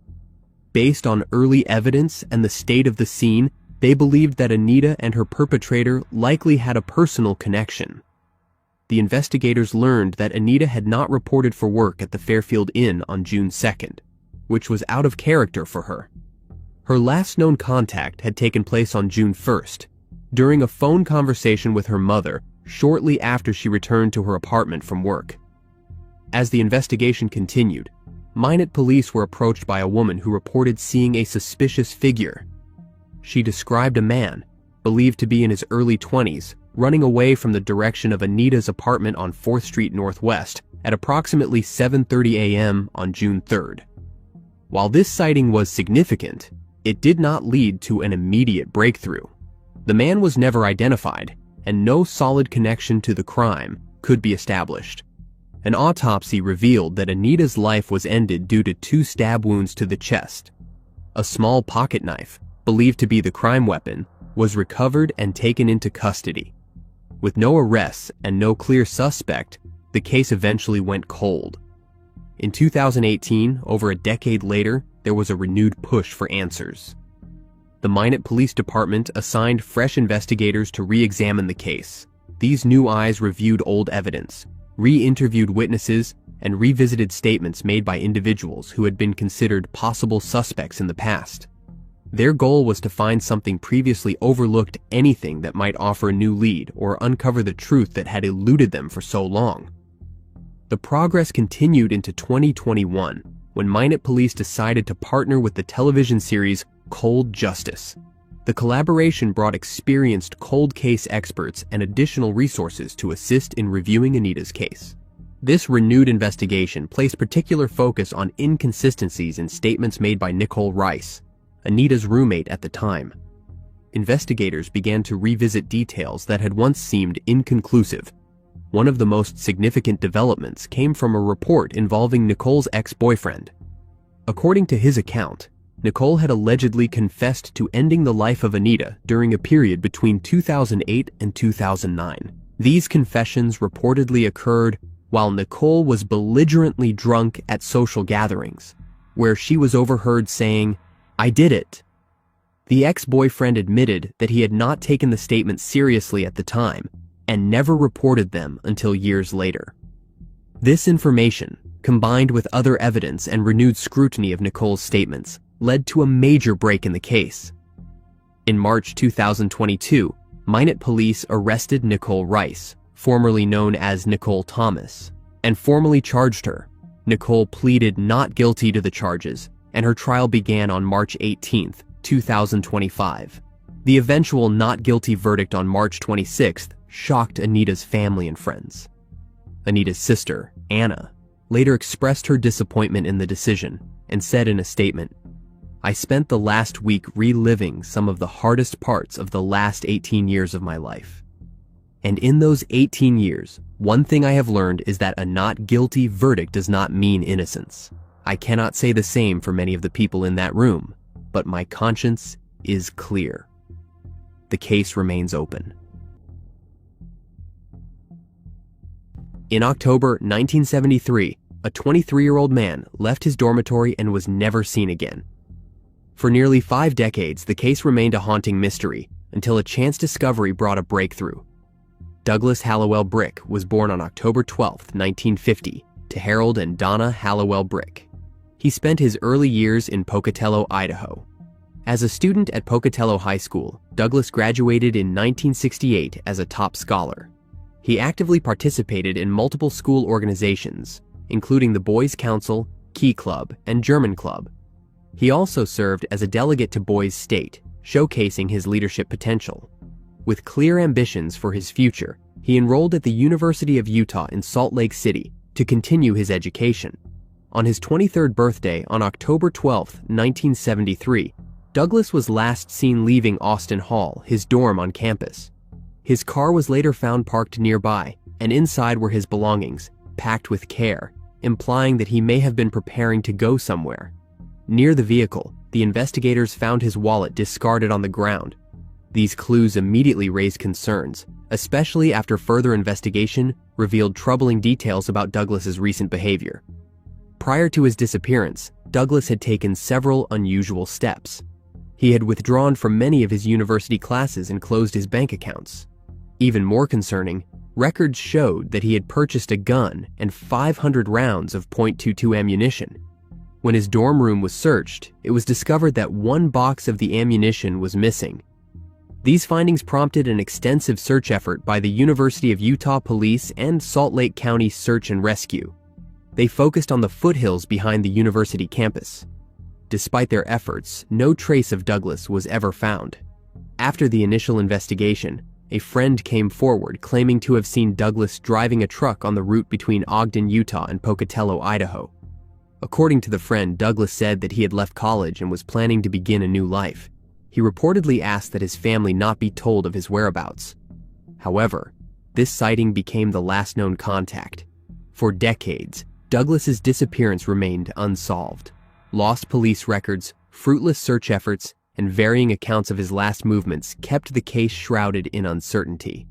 Based on early evidence and the state of the scene, they believed that Anita and her perpetrator likely had a personal connection. The investigators learned that Anita had not reported for work at the Fairfield Inn on June 2nd, which was out of character for her. Her last known contact had taken place on June 1st, during a phone conversation with her mother shortly after she returned to her apartment from work. As the investigation continued, Minot police were approached by a woman who reported seeing a suspicious figure. She described a man, believed to be in his early 20s, running away from the direction of Anita's apartment on 4th Street Northwest at approximately 7:30 a.m. on June 3rd. While this sighting was significant, it did not lead to an immediate breakthrough. The man was never identified, and no solid connection to the crime could be established. An autopsy revealed that Anita's life was ended due to 2 stab wounds to the chest. A small pocket knife, believed to be the crime weapon, was recovered and taken into custody. With no arrests and no clear suspect, the case eventually went cold. In 2018, over a decade later, there was a renewed push for answers. The Minot Police Department assigned fresh investigators to re-examine the case. These new eyes reviewed old evidence, re-interviewed witnesses, and revisited statements made by individuals who had been considered possible suspects in the past. Their goal was to find something previously overlooked, anything that might offer a new lead or uncover the truth that had eluded them for so long. The progress continued into 2021, when Minot Police decided to partner with the television series Cold Justice. The collaboration brought experienced cold case experts and additional resources to assist in reviewing Anita's case. This renewed investigation placed particular focus on inconsistencies in statements made by Nicole Rice, Anita's roommate at the time. Investigators began to revisit details that had once seemed inconclusive. One of the most significant developments came from a report involving Nicole's ex-boyfriend. According to his account, Nicole had allegedly confessed to ending the life of Anita during a period between 2008 and 2009. These confessions reportedly occurred while Nicole was belligerently drunk at social gatherings, where she was overheard saying, "I did it." The ex-boyfriend admitted that he had not taken the statements seriously at the time and never reported them until years later. This information, combined with other evidence and renewed scrutiny of Nicole's statements, led to a major break in the case. In March 2022, Minot Police arrested Nicole Rice, formerly known as Nicole Thomas, and formally charged her. Nicole pleaded not guilty to the charges, and her trial began on March 18, 2025. The eventual not guilty verdict on March 26th shocked Anita's family and friends. Anita's sister, Anna, later expressed her disappointment in the decision and said in a statement, "I spent the last week reliving some of the hardest parts of the last 18 years of my life." And in those 18 years, one thing I have learned is that a not guilty verdict does not mean innocence. I cannot say the same for many of the people in that room, but my conscience is clear. The case remains open. In October 1973, a 23-year-old man left his dormitory and was never seen again. For nearly 5 decades, the case remained a haunting mystery until a chance discovery brought a breakthrough. Douglas Hallowell Brick was born on October 12, 1950, to Harold and Donna Hallowell Brick. He spent his early years in Pocatello, Idaho. As a student at Pocatello High School, Douglas graduated in 1968 as a top scholar. He actively participated in multiple school organizations, including the Boys Council, Key Club, and German Club. He also served as a delegate to Boys State, showcasing his leadership potential. With clear ambitions for his future, he enrolled at the University of Utah in Salt Lake City to continue his education. On his 23rd birthday on October 12, 1973, Douglas was last seen leaving Austin Hall, his dorm on campus. His car was later found parked nearby, and inside were his belongings, packed with care, implying that he may have been preparing to go somewhere. Near the vehicle, the investigators found his wallet discarded on the ground. These clues immediately raised concerns, especially after further investigation revealed troubling details about Douglas's recent behavior. Prior to his disappearance, Douglas had taken several unusual steps. He had withdrawn from many of his university classes and closed his bank accounts. Even more concerning, records showed that he had purchased a gun and 500 rounds of .22 ammunition. When his dorm room was searched, it was discovered that one box of the ammunition was missing. These findings prompted an extensive search effort by the University of Utah Police and Salt Lake County Search and Rescue. They focused on the foothills behind the university campus. Despite their efforts, no trace of Douglas was ever found. After the initial investigation, a friend came forward claiming to have seen Douglas driving a truck on the route between Ogden, Utah and Pocatello, Idaho. According to the friend, Douglas said that he had left college and was planning to begin a new life. He reportedly asked that his family not be told of his whereabouts. However, this sighting became the last known contact. For decades, Douglas's disappearance remained unsolved. Lost police records, fruitless search efforts, and varying accounts of his last movements kept the case shrouded in uncertainty.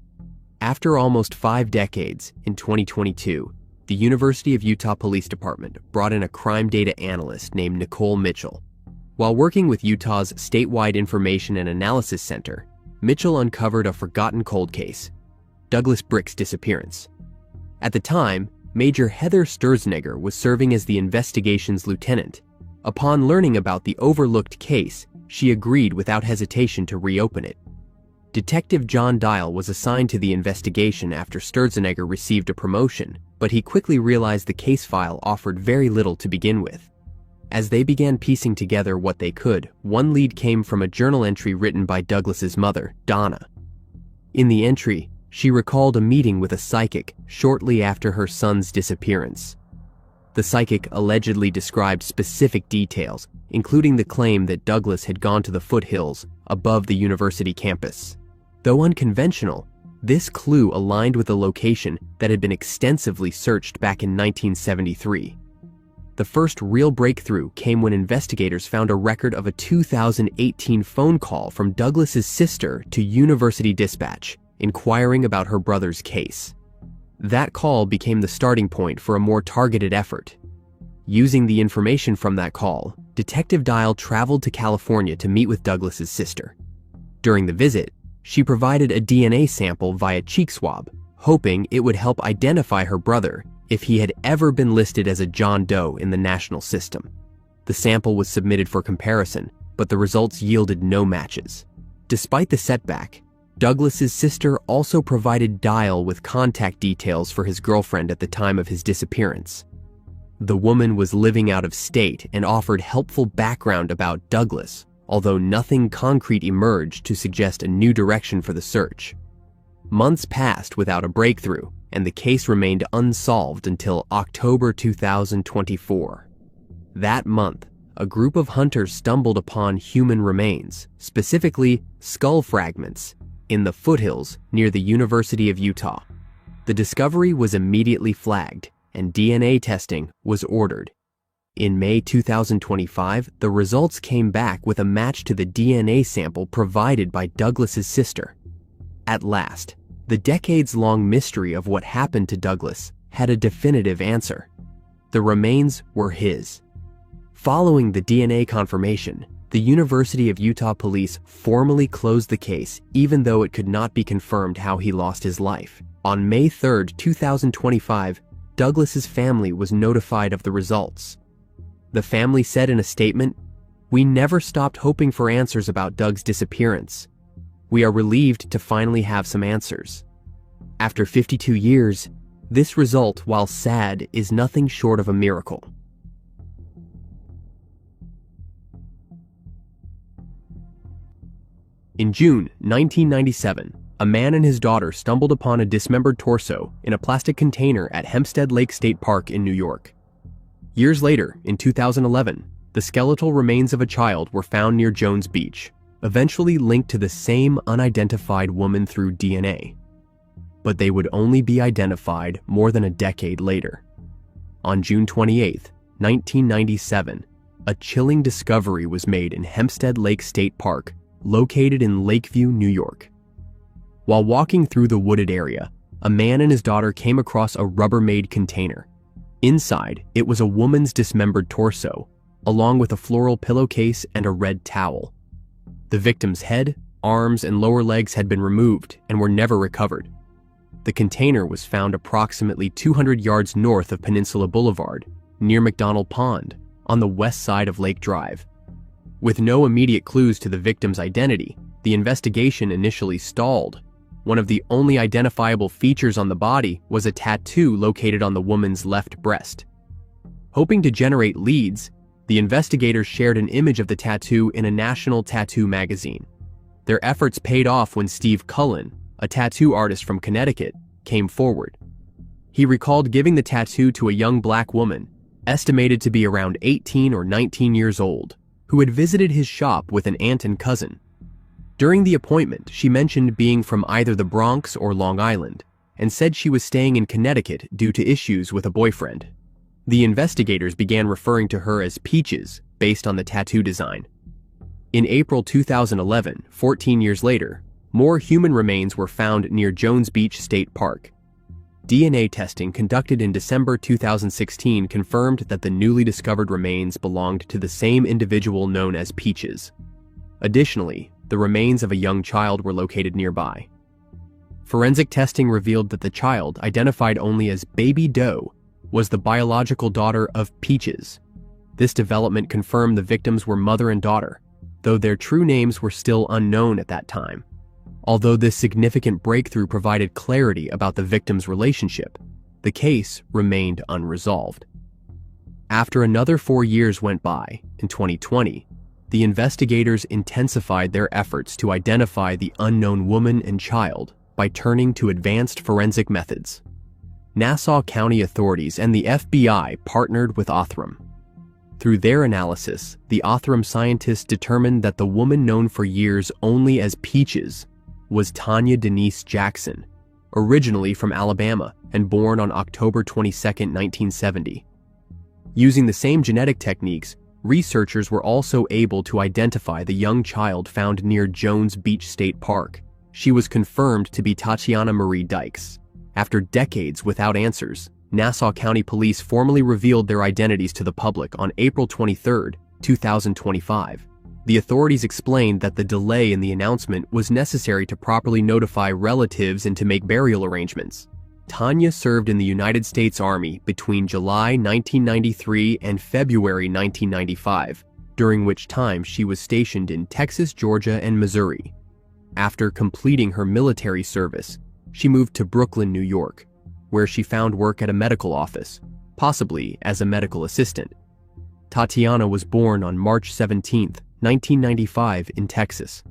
After almost 5 decades, in 2022, the University of Utah Police Department brought in a crime data analyst named Nicole Mitchell. While working with Utah's statewide Information and Analysis Center, Mitchell uncovered a forgotten cold case, Douglas Brick's disappearance. At the time, Major Heather Sturzenegger was serving as the investigation's lieutenant. Upon learning about the overlooked case, she agreed without hesitation to reopen it. Detective John Dial was assigned to the investigation after Sturzenegger received a promotion, but he quickly realized the case file offered very little to begin with. As they began piecing together what they could, one lead came from a journal entry written by Douglas's mother, Donna. In the entry, she recalled a meeting with a psychic shortly after her son's disappearance. The psychic allegedly described specific details, including the claim that Douglas had gone to the foothills above the university campus. Though unconventional, this clue aligned with a location that had been extensively searched back in 1973. The first real breakthrough came when investigators found a record of a 2018 phone call from Douglas's sister to University Dispatch, inquiring about her brother's case. That call became the starting point for a more targeted effort. Using the information from that call, Detective Dial traveled to California to meet with Douglas's sister. During the visit, she provided a DNA sample via cheek swab, hoping it would help identify her brother if he had ever been listed as a John Doe in the national system. The sample was submitted for comparison, but the results yielded no matches. Despite the setback, Douglas's sister also provided Dial with contact details for his girlfriend at the time of his disappearance. The woman was living out of state and offered helpful background about Douglas, although nothing concrete emerged to suggest a new direction for the search. Months passed without a breakthrough, and the case remained unsolved until October 2024. That month, a group of hunters stumbled upon human remains, specifically skull fragments, in the foothills near the University of Utah. The discovery was immediately flagged, and DNA testing was ordered. In May 2025, the results came back with a match to the DNA sample provided by Douglas's sister. At last, the decades-long mystery of what happened to Douglas had a definitive answer. The remains were his. Following the DNA confirmation, the University of Utah police formally closed the case, even though it could not be confirmed how he lost his life. On May 3, 2025, Douglas's family was notified of the results. The family said in a statement, "We never stopped hoping for answers about Doug's disappearance. We are relieved to finally have some answers." After 52 years, this result, while sad, is nothing short of a miracle. In June 1997, a man and his daughter stumbled upon a dismembered torso in a plastic container at Hempstead Lake State Park in New York. Years later, in 2011, the skeletal remains of a child were found near Jones Beach, eventually linked to the same unidentified woman through DNA. But they would only be identified more than a decade later. On June 28, 1997, a chilling discovery was made in Hempstead Lake State Park, located in Lakeview, New York. While walking through the wooded area, a man and his daughter came across a Rubbermaid container. Inside, it was a woman's dismembered torso, along with a floral pillowcase and a red towel. The victim's head, arms, and lower legs had been removed and were never recovered. The container was found approximately 200 yards north of Peninsula Boulevard, near McDonald Pond, on the west side of Lake Drive. With no immediate clues to the victim's identity, the investigation initially stalled. One of the only identifiable features on the body was a tattoo located on the woman's left breast. Hoping to generate leads, the investigators shared an image of the tattoo in a national tattoo magazine. Their efforts paid off when Steve Cullen, a tattoo artist from Connecticut, came forward. He recalled giving the tattoo to a young black woman, estimated to be around 18 or 19 years old, who had visited his shop with an aunt and cousin. During the appointment, she mentioned being from either the Bronx or Long Island, and said she was staying in Connecticut due to issues with a boyfriend. The investigators began referring to her as Peaches, based on the tattoo design. In April 2011, 14 years later, more human remains were found near Jones Beach State Park. DNA testing conducted in December 2016 confirmed that the newly discovered remains belonged to the same individual known as Peaches. Additionally, the remains of a young child were located nearby. Forensic testing revealed that the child, identified only as Baby Doe, was the biological daughter of Peaches. This development confirmed the victims were mother and daughter, though their true names were still unknown at that time. Although this significant breakthrough provided clarity about the victims' relationship, the case remained unresolved. After another 4 years went by, in 2020, the investigators intensified their efforts to identify the unknown woman and child by turning to advanced forensic methods. Nassau County authorities and the FBI partnered with Othram. Through their analysis, the Othram scientists determined that the woman known for years only as Peaches was Tanya Denise Jackson, originally from Alabama and born on October 22, 1970. Using the same genetic techniques, researchers were also able to identify the young child found near Jones Beach State Park. She was confirmed to be Tatiana Marie Dykes. After decades without answers, Nassau County Police formally revealed their identities to the public on April 23, 2025. The authorities explained that the delay in the announcement was necessary to properly notify relatives and to make burial arrangements. Tanya served in the United States Army between July 1993 and February 1995, during which time she was stationed in Texas, Georgia, and Missouri. After completing her military service, she moved to Brooklyn, New York, where she found work at a medical office, possibly as a medical assistant. Tatiana was born on March 17, 1995, in Texas.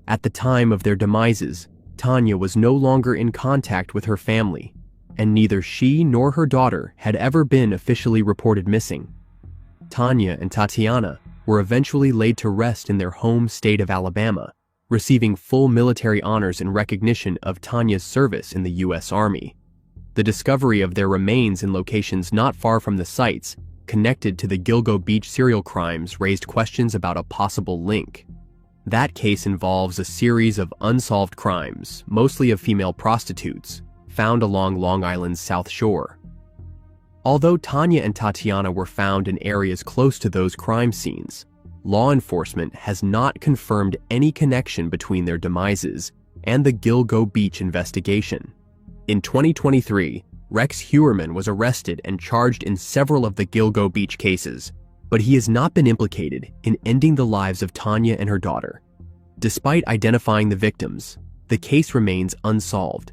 At the time of their demises, Tanya was no longer in contact with her family, and neither she nor her daughter had ever been officially reported missing. Tanya and Tatiana were eventually laid to rest in their home state of Alabama, receiving full military honors in recognition of Tanya's service in the U.S. Army. The discovery of their remains in locations not far from the sites connected to the Gilgo Beach serial crimes raised questions about a possible link. That case involves a series of unsolved crimes, mostly of female prostitutes, found along Long Island's South Shore. Although Tanya and Tatiana were found in areas close to those crime scenes, law enforcement has not confirmed any connection between their demises and the Gilgo Beach investigation. In 2023, Rex Heuermann was arrested and charged in several of the Gilgo Beach cases, but he has not been implicated in ending the lives of Tanya and her daughter. Despite identifying the victims, the case remains unsolved.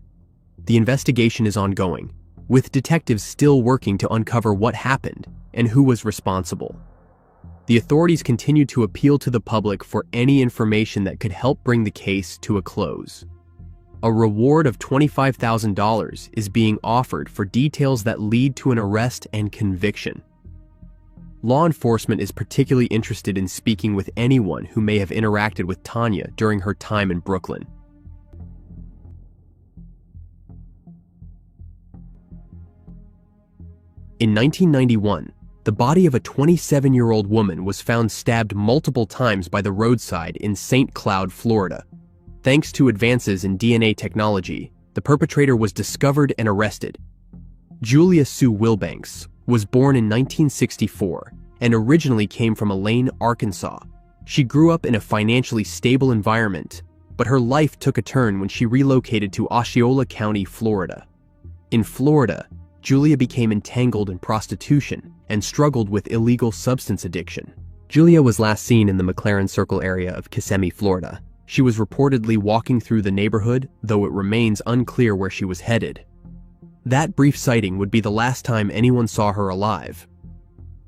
The investigation is ongoing, with detectives still working to uncover what happened and who was responsible. The authorities continue to appeal to the public for any information that could help bring the case to a close. A reward of $25,000 is being offered for details that lead to an arrest and conviction. Law enforcement is particularly interested in speaking with anyone who may have interacted with Tanya during her time in Brooklyn. In 1991, the body of a 27-year-old woman was found stabbed multiple times by the roadside in St. Cloud, Florida. Thanks to advances in DNA technology, the perpetrator was discovered and arrested. Julia Sue Wilbanks was born in 1964 and originally came from Elaine, Arkansas. She grew up in a financially stable environment, but her life took a turn when she relocated to Osceola County, Florida. In Florida, Julia became entangled in prostitution and struggled with illegal substance addiction. Julia was last seen in the McLaren Circle area of Kissimmee, Florida. She was reportedly walking through the neighborhood, though it remains unclear where she was headed. That brief sighting would be the last time anyone saw her alive.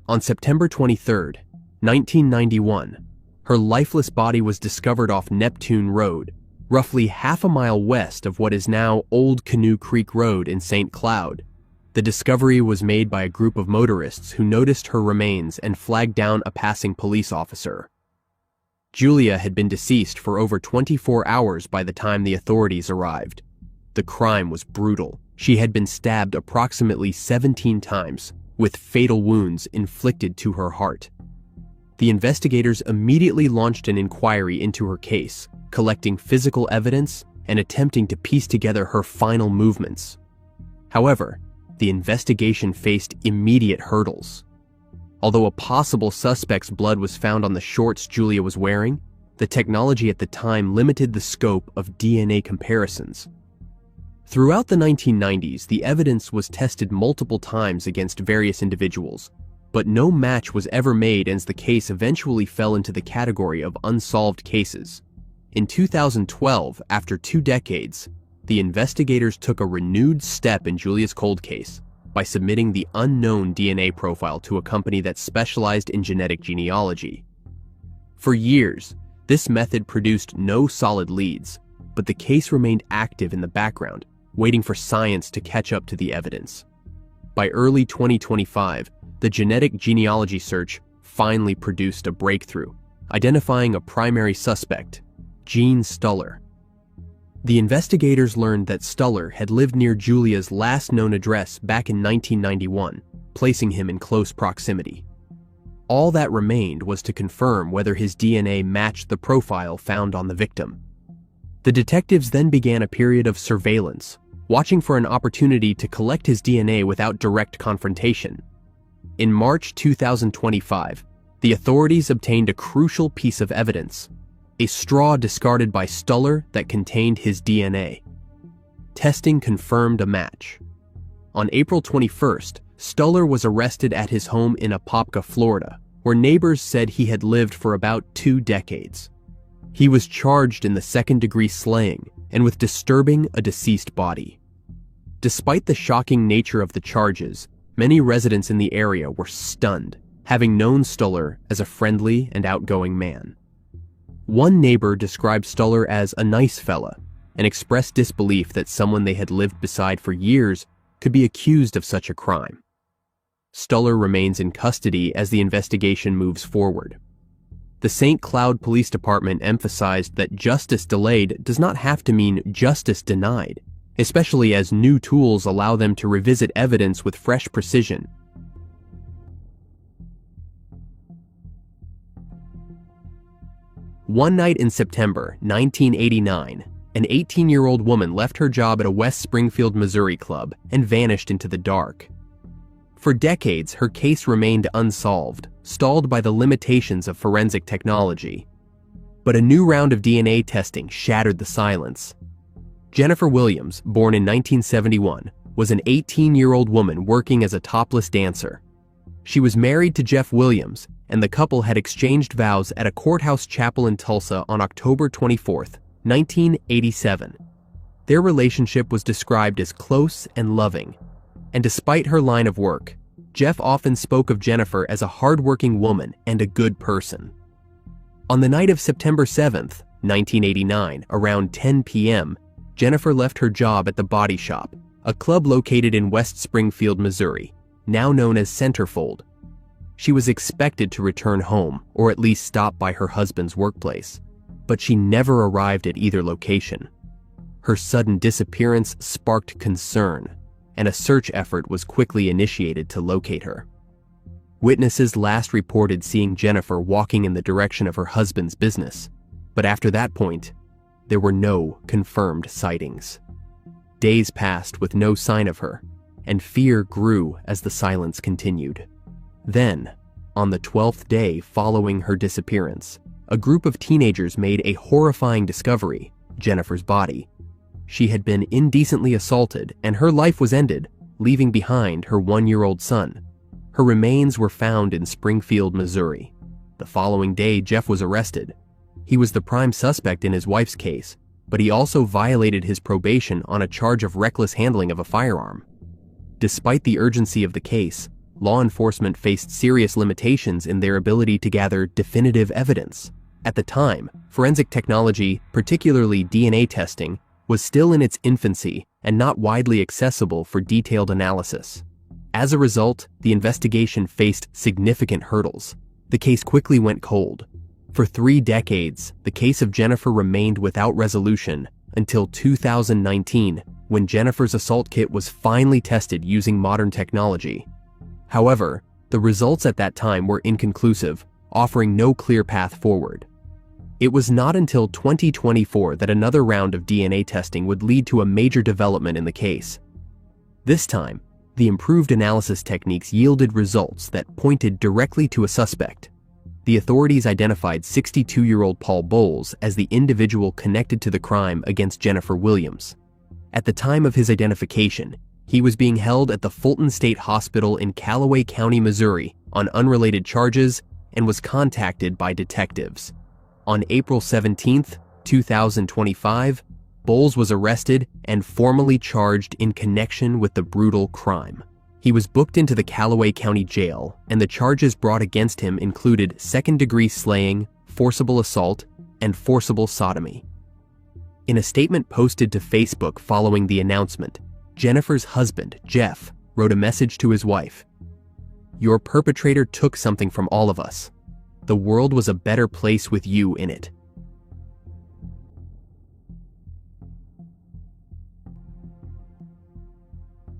On September 23, 1991, her lifeless body was discovered off Neptune Road, roughly half a mile west of what is now Old Canoe Creek Road in St. Cloud. The discovery was made by a group of motorists who noticed her remains and flagged down a passing police officer. Julia had been deceased for over 24 hours by the time the authorities arrived. The crime was brutal. She had been stabbed approximately 17 times, with fatal wounds inflicted to her heart. The investigators immediately launched an inquiry into her case, collecting physical evidence and attempting to piece together her final movements. However, the investigation faced immediate hurdles. Although a possible suspect's blood was found on the shorts Julia was wearing, the technology at the time limited the scope of DNA comparisons. Throughout the 1990s, the evidence was tested multiple times against various individuals, but no match was ever made, as the case eventually fell into the category of unsolved cases. In 2012, after 2 decades, the investigators took a renewed step in Julia's cold case by submitting the unknown DNA profile to a company that specialized in genetic genealogy. For years, this method produced no solid leads, but the case remained active in the background, waiting for science to catch up to the evidence. By early 2025, the genetic genealogy search finally produced a breakthrough, identifying a primary suspect, Gene Stuller. The investigators learned that Stuller had lived near Julia's last known address back in 1991, placing him in close proximity. All that remained was to confirm whether his DNA matched the profile found on the victim. The detectives then began a period of surveillance, watching for an opportunity to collect his DNA without direct confrontation. In March 2025, the authorities obtained a crucial piece of evidence: a straw discarded by Stuller that contained his DNA. Testing confirmed a match. On April 21st, Stuller was arrested at his home in Apopka, Florida, where neighbors said he had lived for about 2 decades. He was charged in the second-degree slaying and with disturbing a deceased body. Despite the shocking nature of the charges, many residents in the area were stunned, having known Stuller as a friendly and outgoing man. One neighbor described Stuller as a nice fella and expressed disbelief that someone they had lived beside for years could be accused of such a crime. Stuller remains in custody as the investigation moves forward. The St. Cloud Police Department emphasized that justice delayed does not have to mean justice denied, especially as new tools allow them to revisit evidence with fresh precision. One night in September 1989, an 18-year-old woman left her job at a West Springfield, Missouri club and vanished into the dark. For decades, her case remained unsolved, stalled by the limitations of forensic technology. But a new round of DNA testing shattered the silence. Jennifer Williams, born in 1971, was an 18-year-old woman working as a topless dancer. She was married to Jeff Williams, and the couple had exchanged vows at a courthouse chapel in Tulsa on October 24, 1987. Their relationship was described as close and loving, and despite her line of work, Jeff often spoke of Jennifer as a hardworking woman and a good person. On the night of September 7, 1989, around 10 p.m., Jennifer left her job at the Body Shop, a club located in West Springfield, Missouri, now known as Centerfold. She was expected to return home, or at least stop by her husband's workplace, but she never arrived at either location. Her sudden disappearance sparked concern, and a search effort was quickly initiated to locate her. Witnesses last reported seeing Jennifer walking in the direction of her husband's business, but after that point, there were no confirmed sightings. Days passed with no sign of her, and fear grew as the silence continued. Then, on the 12th day following her disappearance, a group of teenagers made a horrifying discovery: Jennifer's body. She had been indecently assaulted, and her life was ended, leaving behind her 1-year-old son. Her remains were found in Springfield, Missouri. The following day, Jeff was arrested. He was the prime suspect in his wife's case, but he also violated his probation on a charge of reckless handling of a firearm. Despite the urgency of the case, law enforcement faced serious limitations in their ability to gather definitive evidence. At the time, forensic technology, particularly DNA testing, was still in its infancy and not widely accessible for detailed analysis. As a result, the investigation faced significant hurdles. The case quickly went cold. For 3 decades, the case of Jennifer remained without resolution until 2019, when Jennifer's assault kit was finally tested using modern technology. However, the results at that time were inconclusive, offering no clear path forward. It was not until 2024 that another round of DNA testing would lead to a major development in the case. This time, the improved analysis techniques yielded results that pointed directly to a suspect. The authorities identified 62-year-old Paul Bowles as the individual connected to the crime against Jennifer Williams. At the time of his identification, he was being held at the Fulton State Hospital in Callaway County, Missouri, on unrelated charges and was contacted by detectives. On April 17, 2025, Bowles was arrested and formally charged in connection with the brutal crime. He was booked into the Callaway County Jail, and the charges brought against him included second-degree slaying, forcible assault, and forcible sodomy. In a statement posted to Facebook following the announcement, Jennifer's husband, Jeff, wrote a message to his wife. "Your perpetrator took something from all of us. The world was a better place with you in it."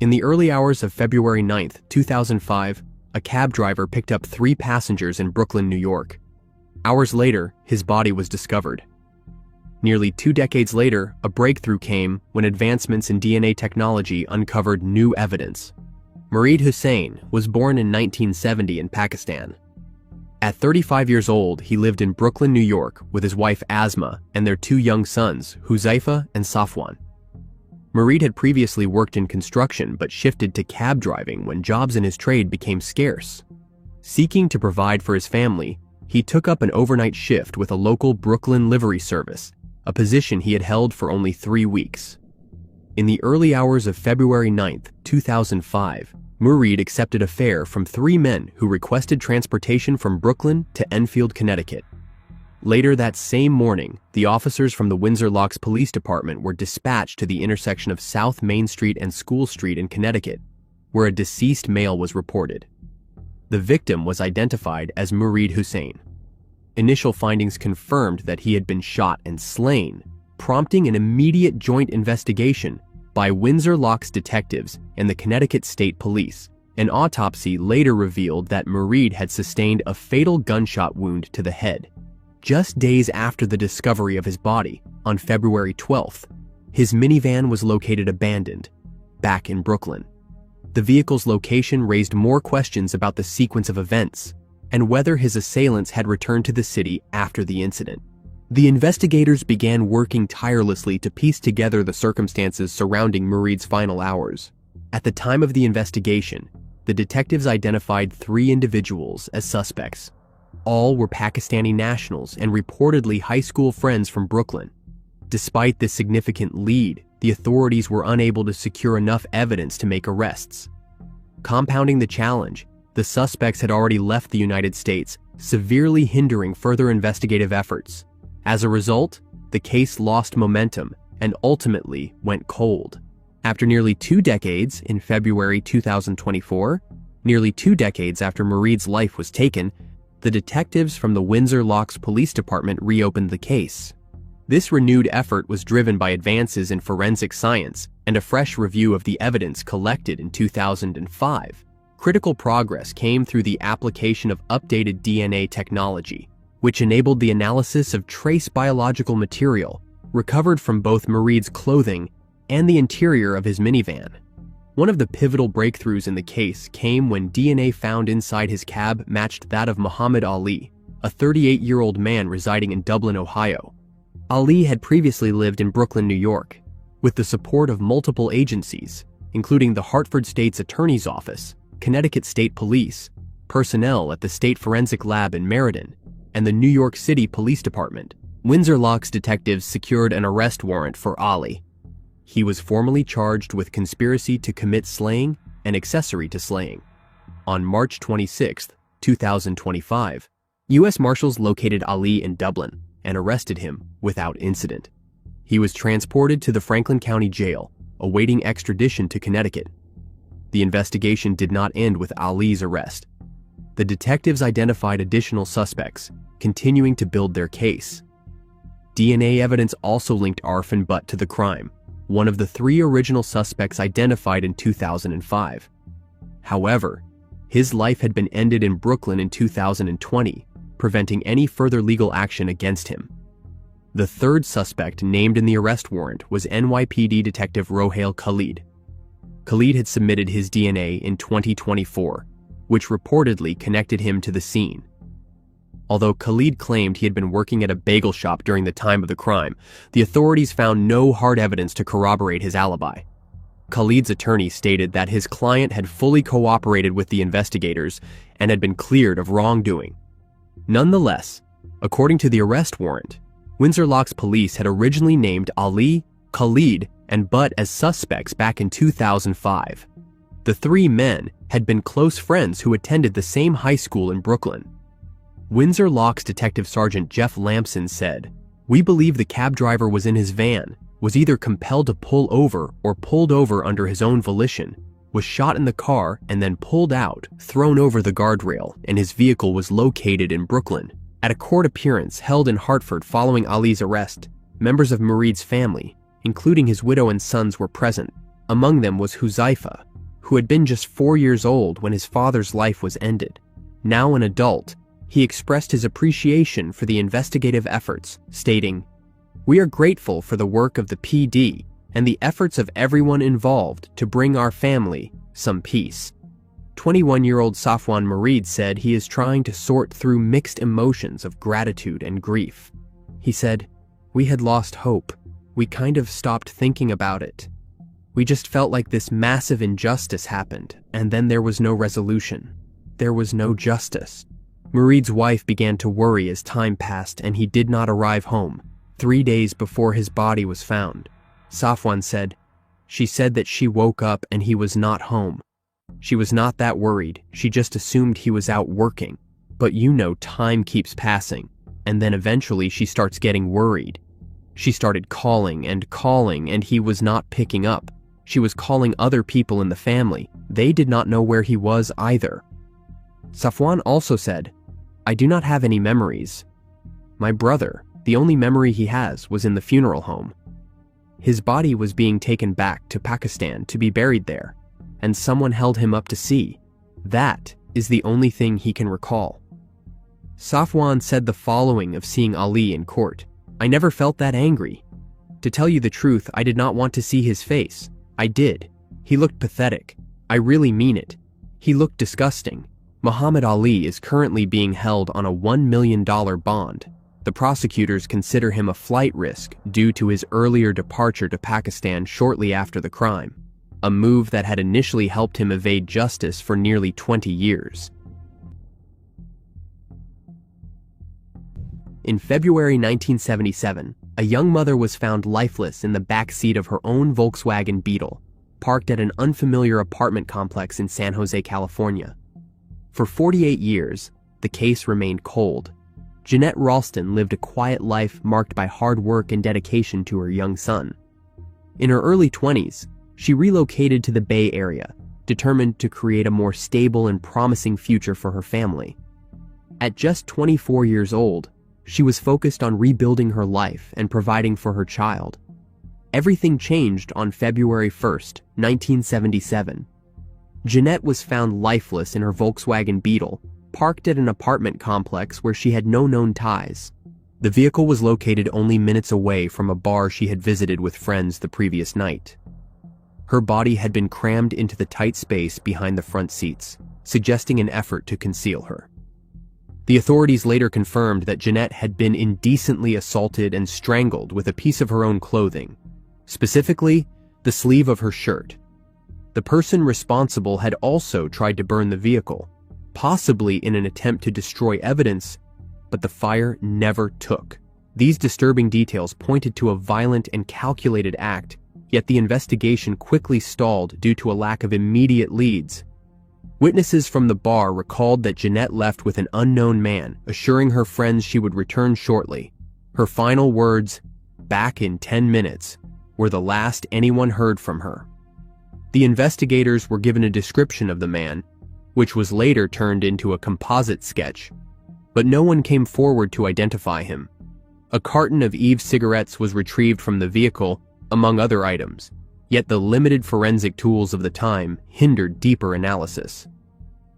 In the early hours of February 9, 2005, a cab driver picked up 3 passengers in Brooklyn, New York. Hours later, his body was discovered. Nearly 2 decades later, a breakthrough came when advancements in DNA technology uncovered new evidence. Mureed Hussain was born in 1970 in Pakistan. At 35 years old, he lived in Brooklyn, New York, with his wife Asma and their 2 young sons, Huzaifa and Safwan. Mureed had previously worked in construction but shifted to cab driving when jobs in his trade became scarce. Seeking to provide for his family, he took up an overnight shift with a local Brooklyn livery service, a position he had held for only 3 weeks. In the early hours of February 9, 2005, Mureed accepted a fare from 3 men who requested transportation from Brooklyn to Enfield, Connecticut. Later that same morning, the officers from the Windsor Locks Police Department were dispatched to the intersection of South Main Street and School Street in Connecticut, where a deceased male was reported. The victim was identified as Mureed Hussain. Initial findings confirmed that he had been shot and slain, prompting an immediate joint investigation by Windsor Locks detectives and the Connecticut State Police. An autopsy later revealed that Mureed had sustained a fatal gunshot wound to the head. Just days after the discovery of his body, on February 12th, his minivan was located abandoned, back in Brooklyn. The vehicle's location raised more questions about the sequence of events and whether his assailants had returned to the city after the incident. The investigators began working tirelessly to piece together the circumstances surrounding Mureed's final hours. At the time of the investigation, the detectives identified 3 individuals as suspects. All were Pakistani nationals and reportedly high school friends from Brooklyn. Despite this significant lead, the authorities were unable to secure enough evidence to make arrests. Compounding the challenge, the suspects had already left the United States, severely hindering further investigative efforts. As a result, the case lost momentum and ultimately went cold. After nearly 2 decades, in February 2024, nearly 2 decades after Mureed's life was taken, the detectives from the Windsor Locks Police Department reopened the case. This renewed effort was driven by advances in forensic science and a fresh review of the evidence collected in 2005. Critical progress came through the application of updated DNA technology, which enabled the analysis of trace biological material recovered from both Mureed's clothing and the interior of his minivan. One of the pivotal breakthroughs in the case came when DNA found inside his cab matched that of Muhammad Ali, a 38-year-old man residing in Dublin, Ohio. Ali had previously lived in Brooklyn, New York. With the support of multiple agencies, including the Hartford State's Attorney's Office, Connecticut State Police, personnel at the State Forensic Lab in Meriden, and the New York City Police Department, Windsor Locks detectives secured an arrest warrant for Ali. He was formally charged with conspiracy to commit slaying and accessory to slaying. On March 26, 2025, U.S. Marshals located Ali in Dublin and arrested him without incident. He was transported to the Franklin County Jail, awaiting extradition to Connecticut. The investigation did not end with Ali's arrest. The detectives identified additional suspects, continuing to build their case. DNA evidence also linked Arfin Butt to the crime, one of the 3 original suspects identified in 2005. However, his life had been ended in Brooklyn in 2020, preventing any further legal action against him. The 3rd suspect named in the arrest warrant was NYPD Detective Rohail Khalid. Khalid had submitted his DNA in 2024, which reportedly connected him to the scene. Although Khalid claimed he had been working at a bagel shop during the time of the crime, the authorities found no hard evidence to corroborate his alibi. Khalid's attorney stated that his client had fully cooperated with the investigators and had been cleared of wrongdoing. Nonetheless, according to the arrest warrant, Windsor Locks police had originally named Ali, Khalid, and Butt as suspects back in 2005. The 3 men had been close friends who attended the same high school in Brooklyn. Windsor Locks Detective Sergeant Jeff Lampson said, "We believe the cab driver was in his van, was either compelled to pull over or pulled over under his own volition, was shot in the car and then pulled out, thrown over the guardrail, and his vehicle was located in Brooklyn." At a court appearance held in Hartford following Ali's arrest, members of Mureed's family, including his widow and sons, were present. Among them was Huzaifa, who had been just 4 years old when his father's life was ended. Now an adult, he expressed his appreciation for the investigative efforts, stating, "We are grateful for the work of the PD and the efforts of everyone involved to bring our family some peace." 21-year-old Safwan Mureed said he is trying to sort through mixed emotions of gratitude and grief. He said, "We had lost hope. We kind of stopped thinking about it. We just felt like this massive injustice happened, and then there was no resolution. There was no justice." Mureed's wife began to worry as time passed and he did not arrive home, 3 days before his body was found. Safwan said, "She said that she woke up and he was not home. She was not that worried, she just assumed he was out working. But time keeps passing, and then eventually she starts getting worried. She started calling and he was not picking up. She was calling other people in the family. They did not know where he was either." Safwan also said, "I do not have any memories. my brother. The only memory he has was in the funeral home. His body was being taken back to Pakistan to be buried there, and someone held him up to see. That is the only thing he can recall. Safwan said the following of seeing Ali in court. I never felt that angry. To tell you the truth, I did not want to see his face. I did. He looked pathetic. I really mean it. He looked disgusting. Muhammad Ali is currently being held on a $1 million bond. The prosecutors consider him a flight risk due to his earlier departure to Pakistan shortly after the crime, a move that had initially helped him evade justice for nearly 20 years. In February 1977, a young mother was found lifeless in the back seat of her own Volkswagen Beetle, parked at an unfamiliar apartment complex in San Jose, California. For 48 years, the case remained cold. Jeannette Ralston lived a quiet life marked by hard work and dedication to her young son. In her early 20s, she relocated to the Bay Area, determined to create a more stable and promising future for her family. At just 24 years old, she was focused on rebuilding her life and providing for her child. Everything changed on February 1st, 1977. Jeannette was found lifeless in her Volkswagen Beetle, parked at an apartment complex where she had no known ties. The vehicle was located only minutes away from a bar she had visited with friends the previous night. Her body had been crammed into the tight space behind the front seats, suggesting an effort to conceal her. The authorities later confirmed that Jeannette had been indecently assaulted and strangled with a piece of her own clothing, specifically the sleeve of her shirt. The person responsible had also tried to burn the vehicle, possibly in an attempt to destroy evidence, but the fire never took. These disturbing details pointed to a violent and calculated act, yet the investigation quickly stalled due to a lack of immediate leads. Witnesses from the bar recalled that Jeannette left with an unknown man, assuring her friends she would return shortly. Her final words, "back in 10 minutes," were the last anyone heard from her. The investigators were given a description of the man, which was later turned into a composite sketch, but no one came forward to identify him. A carton of Eve cigarettes was retrieved from the vehicle, among other items, yet the limited forensic tools of the time hindered deeper analysis.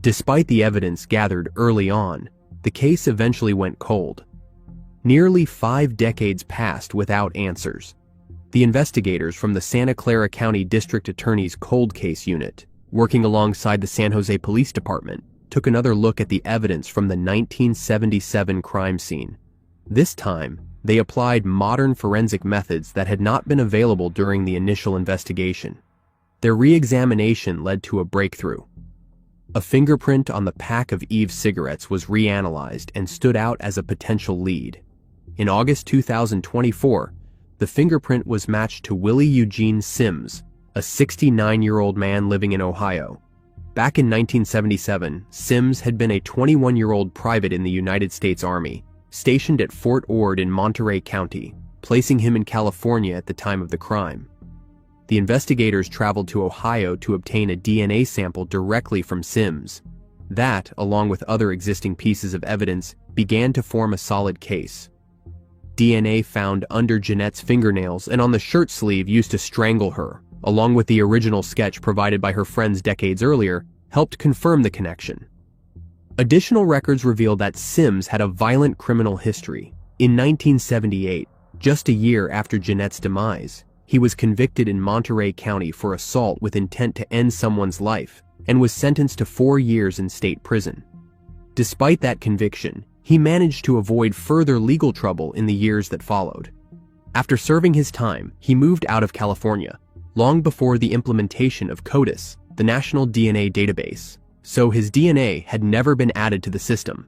Despite the evidence gathered early on, the case eventually went cold. Nearly 5 decades passed without answers. The investigators from the Santa Clara County District Attorney's Cold Case Unit, working alongside the San Jose Police Department, took another look at the evidence from the 1977 crime scene. This time, they applied modern forensic methods that had not been available during the initial investigation. Their re-examination led to a breakthrough. A fingerprint on the pack of Eve cigarettes was reanalyzed and stood out as a potential lead. In August 2024, the fingerprint was matched to Willie Eugene Sims, a 69-year-old man living in Ohio. Back in 1977, Sims had been a 21-year-old private in the United States Army, stationed at Fort Ord in Monterey County, placing him in California at the time of the crime. The investigators traveled to Ohio to obtain a DNA sample directly from Sims. That, along with other existing pieces of evidence, began to form a solid case. DNA found under Jeannette's fingernails and on the shirt sleeve used to strangle her, along with the original sketch provided by her friends decades earlier, helped confirm the connection. Additional records revealed that Sims had a violent criminal history. In 1978, just a year after Jeannette's demise, he was convicted in Monterey County for assault with intent to end someone's life and was sentenced to 4 years in state prison. Despite that conviction, he managed to avoid further legal trouble in the years that followed. After serving his time, he moved out of California, long before the implementation of CODIS, the National DNA Database, so his DNA had never been added to the system.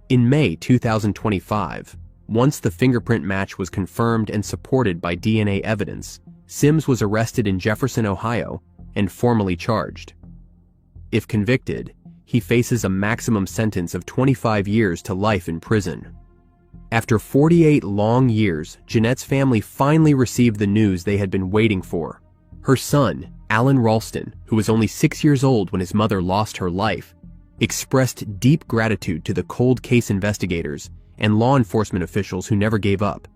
In May 2025, once the fingerprint match was confirmed and supported by DNA evidence, Sims was arrested in Jefferson, Ohio, and formally charged. If convicted, he faces a maximum sentence of 25 years to life in prison. After 48 long years, Jeannette's family finally received the news they had been waiting for. Her son, Alan Ralston, who was only 6 years old when his mother lost her life, expressed deep gratitude to the cold case investigators and law enforcement officials who never gave up.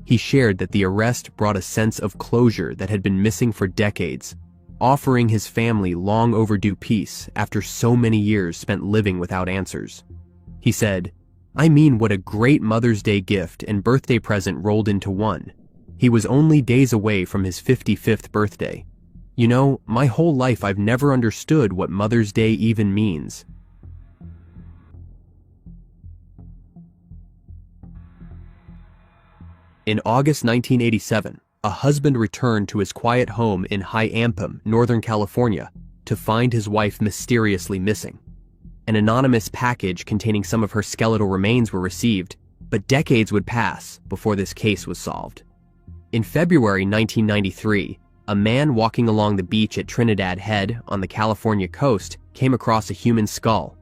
He shared that the arrest brought a sense of closure that had been missing for decades, offering his family long overdue peace after so many years spent living without answers. He said, "I mean, what a great Mother's Day gift and birthday present rolled into one. He was only days away from his 55th birthday. You know, my whole life I've never understood what Mother's Day even means." In August 1987, a husband returned to his quiet home in High Ampim, Northern California, to find his wife mysteriously missing. An anonymous package containing some of her skeletal remains were received, but decades would pass before this case was solved. In February 1993, a man walking along the beach at Trinidad Head on the California coast came across a human skull.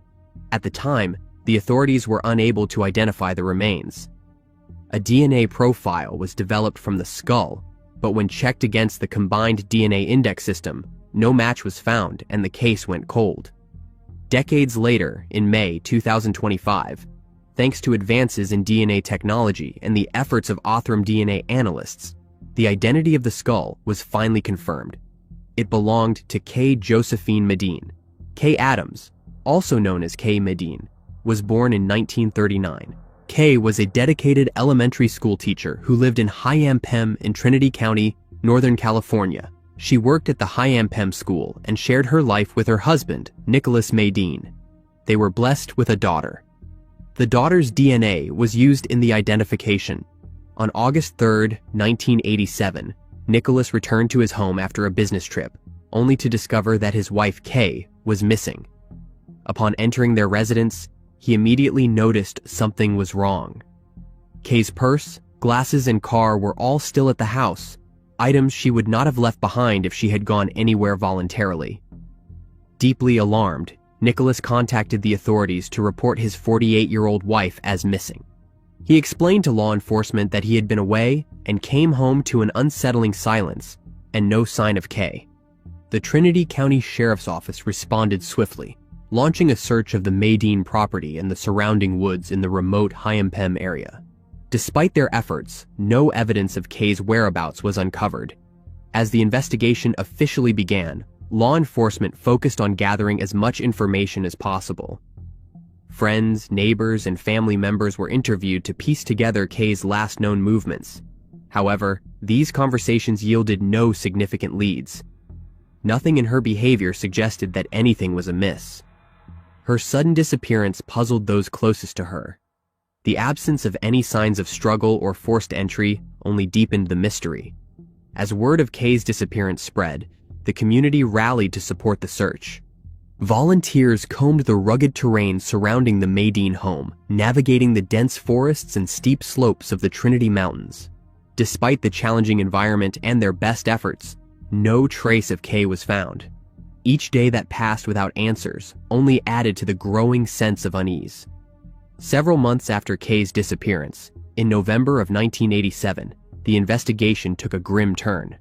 At the time, the authorities were unable to identify the remains. A DNA profile was developed from the skull, but when checked against the combined DNA index system, no match was found and the case went cold. Decades later, in May 2025, thanks to advances in DNA technology and the efforts of Othram DNA analysts, the identity of the skull was finally confirmed. It belonged to K. Josephine Medin. Kay Adams, also known as Kay Medin, was born in 1939. Kay was a dedicated elementary school teacher who lived in High Ampim in Trinity County, Northern California. She worked at the High Ampim school and shared her life with her husband, Nicholas Medin. They were blessed with a daughter. The daughter's DNA was used in the identification. On August 3, 1987, Nicholas returned to his home after a business trip, only to discover that his wife Kay was missing. Upon entering their residence, he immediately noticed something was wrong. Kay's purse, glasses, and car were all still at the house, items she would not have left behind if she had gone anywhere voluntarily. Deeply alarmed, Nicholas contacted the authorities to report his 48-year-old wife as missing. He explained to law enforcement that he had been away and came home to an unsettling silence and no sign of Kay. The Trinity County Sheriff's Office responded swiftly, launching a search of the Medin property and the surrounding woods in the remote High Ampim area. Despite their efforts, no evidence of Kay's whereabouts was uncovered. As the investigation officially began, law enforcement focused on gathering as much information as possible. Friends, neighbors, and family members were interviewed to piece together Kay's last known movements. However, these conversations yielded no significant leads. Nothing in her behavior suggested that anything was amiss. Her sudden disappearance puzzled those closest to her. The absence of any signs of struggle or forced entry only deepened the mystery. As word of Kay's disappearance spread, the community rallied to support the search. Volunteers combed the rugged terrain surrounding the Medin home, navigating the dense forests and steep slopes of the Trinity Mountains. Despite the challenging environment and their best efforts, no trace of Kay was found. Each day that passed without answers only added to the growing sense of unease. Several months after Kay's disappearance, in November of 1987, the investigation took a grim turn.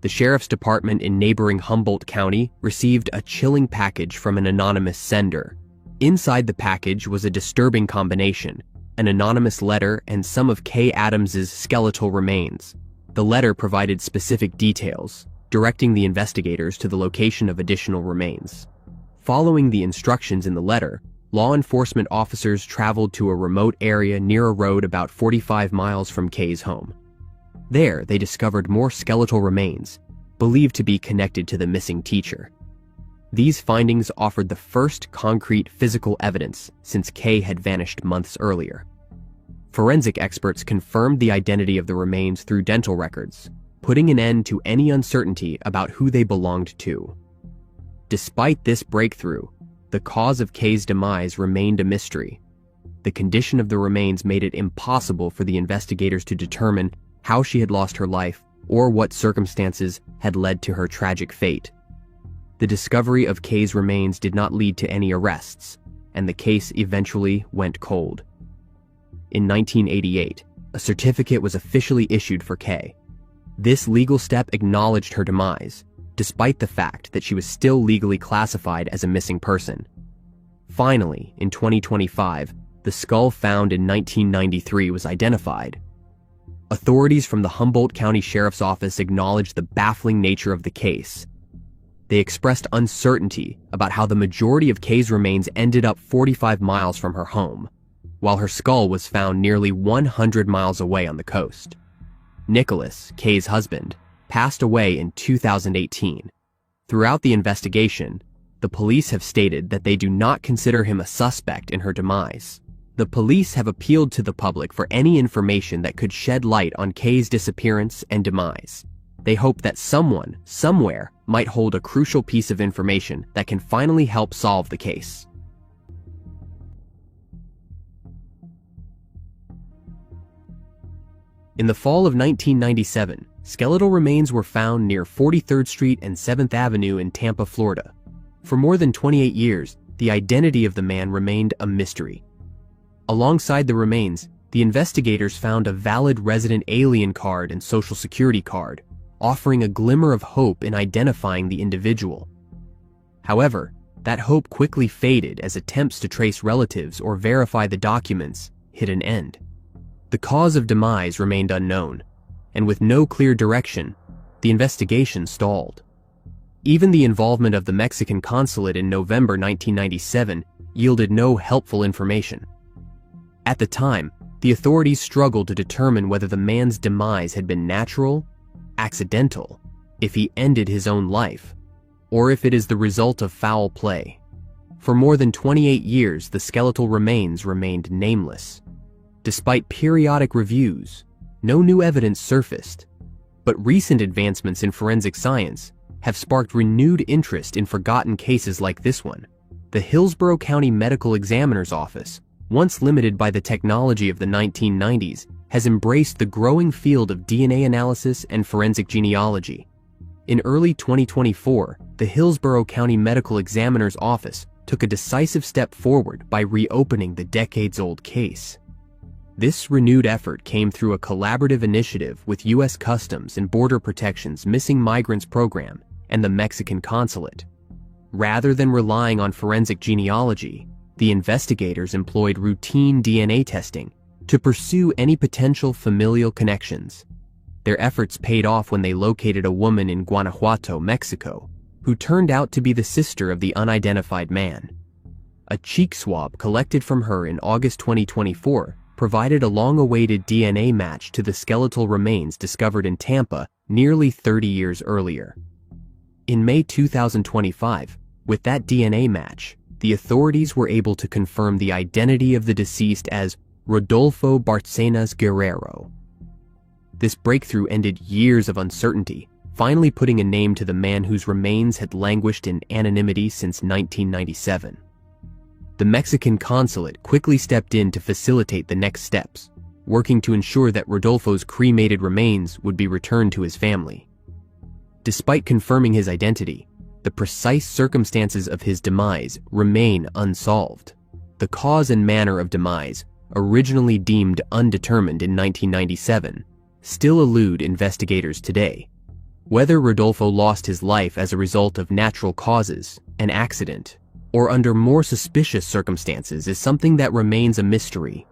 The sheriff's department in neighboring Humboldt County received a chilling package from an anonymous sender. Inside the package was a disturbing combination: an anonymous letter and some of Kay Adams's skeletal remains. The letter provided specific details, directing the investigators to the location of additional remains. Following the instructions in the letter, law enforcement officers traveled to a remote area near a road about 45 miles from Kay's home. There, they discovered more skeletal remains, believed to be connected to the missing teacher. These findings offered the first concrete physical evidence since Kay had vanished months earlier. Forensic experts confirmed the identity of the remains through dental records, putting an end to any uncertainty about who they belonged to. Despite this breakthrough, the cause of Kay's demise remained a mystery. The condition of the remains made it impossible for the investigators to determine how she had lost her life or what circumstances had led to her tragic fate. The discovery of Kay's remains did not lead to any arrests, and the case eventually went cold. In 1988, a certificate was officially issued for Kay. This legal step acknowledged her demise, despite the fact that she was still legally classified as a missing person. Finally, in 2025, the skull found in 1993 was identified. Authorities from the Humboldt County Sheriff's Office acknowledged the baffling nature of the case. They expressed uncertainty about how the majority of Kay's remains ended up 45 miles from her home, while her skull was found nearly 100 miles away on the coast. Nicholas, Kay's husband, passed away in 2018. Throughout the investigation, the police have stated that they do not consider him a suspect in her demise. The police have appealed to the public for any information that could shed light on Kay's disappearance and demise. They hope that someone, somewhere, might hold a crucial piece of information that can finally help solve the case. In the fall of 1997, skeletal remains were found near 43rd Street and 7th Avenue in Tampa, Florida. For more than 28 years, the identity of the man remained a mystery. Alongside the remains, the investigators found a valid resident alien card and social security card, offering a glimmer of hope in identifying the individual. However, that hope quickly faded as attempts to trace relatives or verify the documents hit an end. The cause of demise remained unknown, and with no clear direction, the investigation stalled. Even the involvement of the Mexican consulate in November 1997 yielded no helpful information. At the time, the authorities struggled to determine whether the man's demise had been natural, accidental, if he ended his own life, or if it is the result of foul play. For more than 28 years, the skeletal remains remained nameless. Despite periodic reviews, no new evidence surfaced, but recent advancements in forensic science have sparked renewed interest in forgotten cases like this one. The Hillsborough County Medical Examiner's Office, once limited by the technology of the 1990s, has embraced the growing field of DNA analysis and forensic genealogy. In early 2024, the Hillsborough County Medical Examiner's Office took a decisive step forward by reopening the decades-old case. This renewed effort came through a collaborative initiative with U.S. Customs and Border Protection's Missing Migrants Program and the Mexican Consulate. Rather than relying on forensic genealogy, the investigators employed routine DNA testing to pursue any potential familial connections. Their efforts paid off when they located a woman in Guanajuato, Mexico, who turned out to be the sister of the unidentified man. A cheek swab collected from her in August 2024 provided a long-awaited DNA match to the skeletal remains discovered in Tampa nearly 30 years earlier. In May 2025, with that DNA match, the authorities were able to confirm the identity of the deceased as Rodolfo Barcenas Guerrero. This breakthrough ended years of uncertainty, finally putting a name to the man whose remains had languished in anonymity since 1997. The Mexican consulate quickly stepped in to facilitate the next steps, working to ensure that Rodolfo's cremated remains would be returned to his family. Despite confirming his identity, the precise circumstances of his demise remain unsolved. The cause and manner of demise, originally deemed undetermined in 1997, still elude investigators today. Whether Rodolfo lost his life as a result of natural causes, an accident, or under more suspicious circumstances is something that remains a mystery.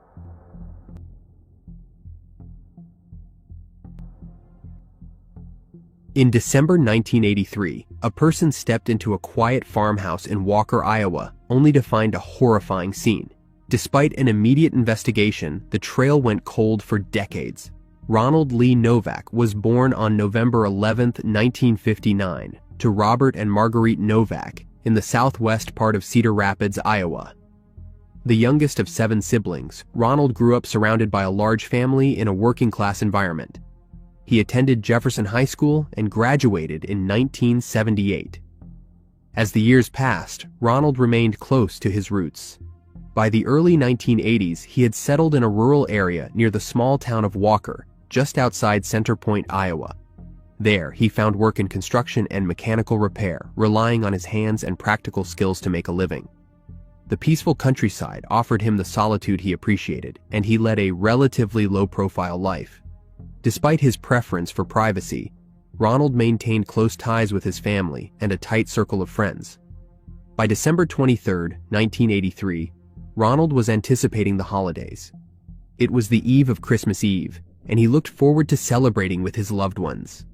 In December 1983, a person stepped into a quiet farmhouse in Walker, Iowa, only to find a horrifying scene. Despite an immediate investigation, the trail went cold for decades. Ronald Lee Novak was born on November 11, 1959, to Robert and Marguerite Novak in the southwest part of Cedar Rapids, Iowa. The youngest of 7 siblings, Ronald grew up surrounded by a large family in a working-class environment. He attended Jefferson High School and graduated in 1978. As the years passed, Ronald remained close to his roots. By the early 1980s, he had settled in a rural area near the small town of Walker, just outside Center Point, Iowa. There, he found work in construction and mechanical repair, relying on his hands and practical skills to make a living. The peaceful countryside offered him the solitude he appreciated, and he led a relatively low-profile life. Despite his preference for privacy, Ronald maintained close ties with his family and a tight circle of friends. By December 23, 1983, Ronald was anticipating the holidays. It was the eve of Christmas Eve, and he looked forward to celebrating with his loved ones.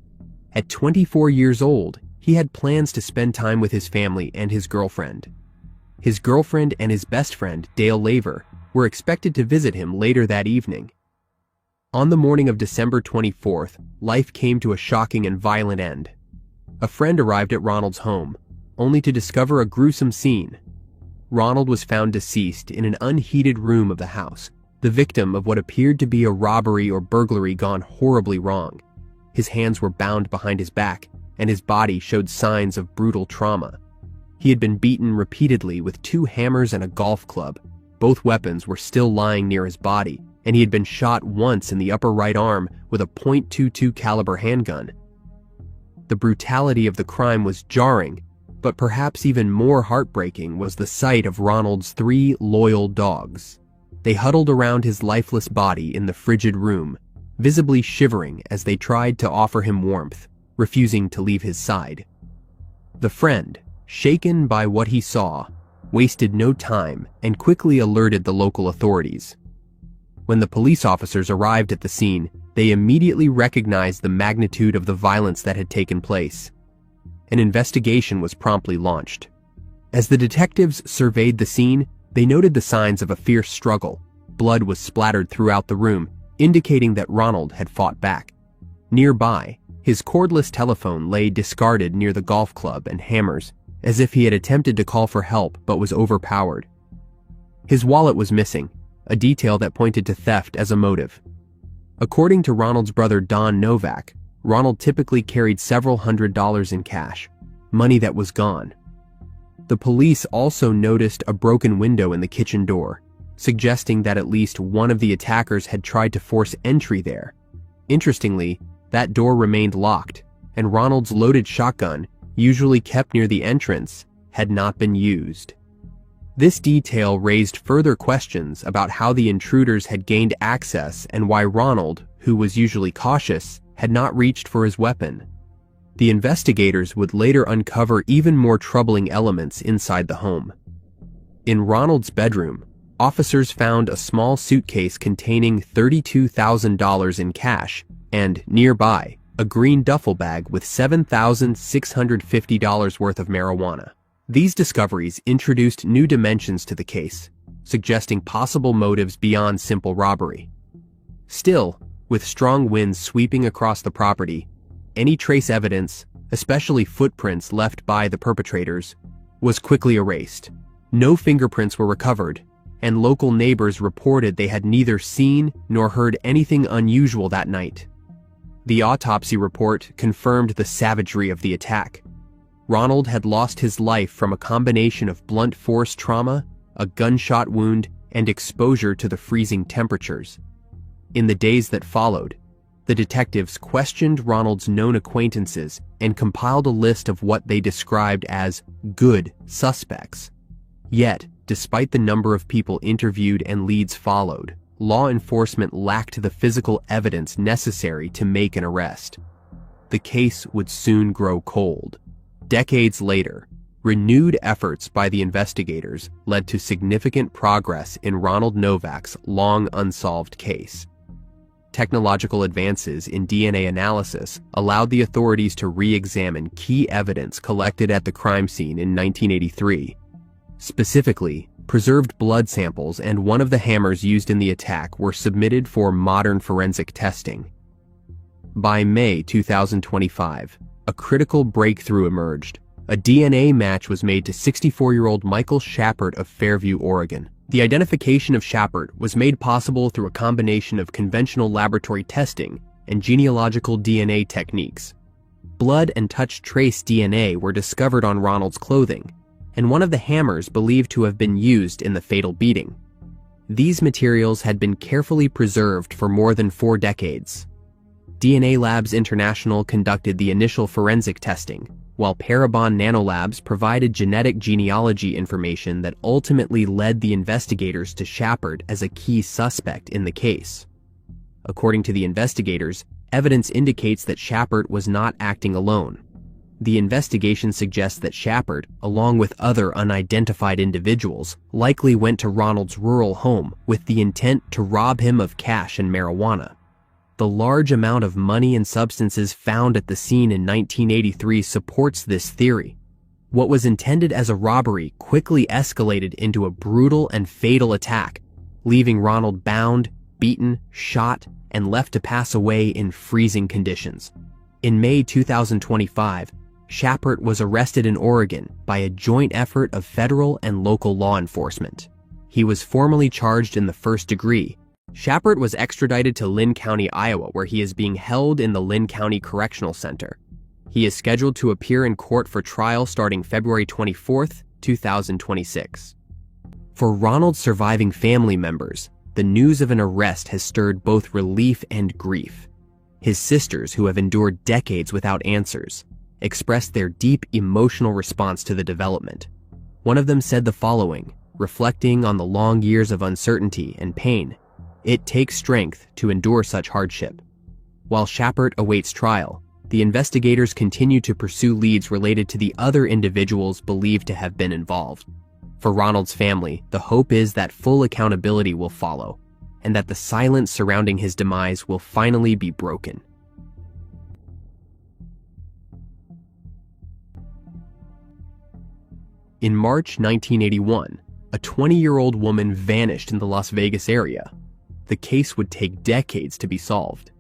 At 24 years old, he had plans to spend time with his family and his girlfriend. His girlfriend and his best friend, Dale Laver, were expected to visit him later that evening. On the morning of December 24th, life came to a shocking and violent end. A friend arrived at Ronald's home, only to discover a gruesome scene. Ronald was found deceased in an unheated room of the house, the victim of what appeared to be a robbery or burglary gone horribly wrong. His hands were bound behind his back, and his body showed signs of brutal trauma. He had been beaten repeatedly with 2 hammers and a golf club. Both weapons were still lying near his body, and he had been shot once in the upper right arm with a .22 caliber handgun. The brutality of the crime was jarring, but perhaps even more heartbreaking was the sight of Ronald's 3 loyal dogs. They huddled around his lifeless body in the frigid room, visibly shivering as they tried to offer him warmth, refusing to leave his side. The friend, shaken by what he saw, wasted no time and quickly alerted the local authorities. When the police officers arrived at the scene, they immediately recognized the magnitude of the violence that had taken place. An investigation was promptly launched. As the detectives surveyed the scene, they noted the signs of a fierce struggle. Blood was splattered throughout the room, indicating that Ronald had fought back. Nearby, his cordless telephone lay discarded near the golf club and hammers, as if he had attempted to call for help but was overpowered. His wallet was missing, a detail that pointed to theft as a motive. According to Ronald's brother Don Novak, Ronald typically carried several $100s in cash, money that was gone. The police also noticed a broken window in the kitchen door, suggesting that at least one of the attackers had tried to force entry there. Interestingly, that door remained locked, and Ronald's loaded shotgun, usually kept near the entrance, had not been used. This detail raised further questions about how the intruders had gained access and why Ronald, who was usually cautious, had not reached for his weapon. The investigators would later uncover even more troubling elements inside the home. In Ronald's bedroom, officers found a small suitcase containing $32,000 in cash and, nearby, a green duffel bag with $7,650 worth of marijuana. These discoveries introduced new dimensions to the case, suggesting possible motives beyond simple robbery. Still, with strong winds sweeping across the property, any trace evidence, especially footprints left by the perpetrators, was quickly erased. No fingerprints were recovered, and local neighbors reported they had neither seen nor heard anything unusual that night. The autopsy report confirmed the savagery of the attack. Ronald had lost his life from a combination of blunt force trauma, a gunshot wound, and exposure to the freezing temperatures. In the days that followed, the detectives questioned Ronald's known acquaintances and compiled a list of what they described as good suspects. Yet, despite the number of people interviewed and leads followed, law enforcement lacked the physical evidence necessary to make an arrest. The case would soon grow cold. Decades later, renewed efforts by the investigators led to significant progress in Ronald Novak's long unsolved case. Technological advances in DNA analysis allowed the authorities to re-examine key evidence collected at the crime scene in 1983. Specifically, preserved blood samples and one of the hammers used in the attack were submitted for modern forensic testing. By May 2025, a critical breakthrough emerged. A DNA match was made to 64-year-old Michael Schepers of Fairview, Oregon. The identification of Schepers was made possible through a combination of conventional laboratory testing and genealogical DNA techniques. Blood and touch trace DNA were discovered on Ronald's clothing, and one of the hammers believed to have been used in the fatal beating. These materials had been carefully preserved for more than 4 decades. DNA Labs International conducted the initial forensic testing, while Parabon Nanolabs provided genetic genealogy information that ultimately led the investigators to Schepers as a key suspect in the case. According to the investigators, evidence indicates that Schepers was not acting alone. the investigation suggests that Schepers, along with other unidentified individuals, likely went to Ronald's rural home with the intent to rob him of cash and marijuana. The large amount of money and substances found at the scene in 1983 supports this theory. What was intended as a robbery quickly escalated into a brutal and fatal attack, leaving Ronald bound, beaten, shot, and left to pass away in freezing conditions. In May 2025, Schepers was arrested in Oregon by a joint effort of federal and local law enforcement. He was formally charged in the first degree. Schepers was extradited to Linn County, Iowa, where he is being held in the Linn County Correctional Center. He is scheduled to appear in court for trial starting February 24, 2026. For Ronald's surviving family members, the news of an arrest has stirred both relief and grief. His sisters, who have endured decades without answers, expressed their deep emotional response to the development. One of them said the following, reflecting on the long years of uncertainty and pain: "It takes strength to endure such hardship." While Schepers awaits trial, the investigators continue to pursue leads related to the other individuals believed to have been involved. For Ronald's family, the hope is that full accountability will follow, and that the silence surrounding his demise will finally be broken. In March 1981, a 20-year-old woman vanished in the Las Vegas area. The case would take decades to be solved.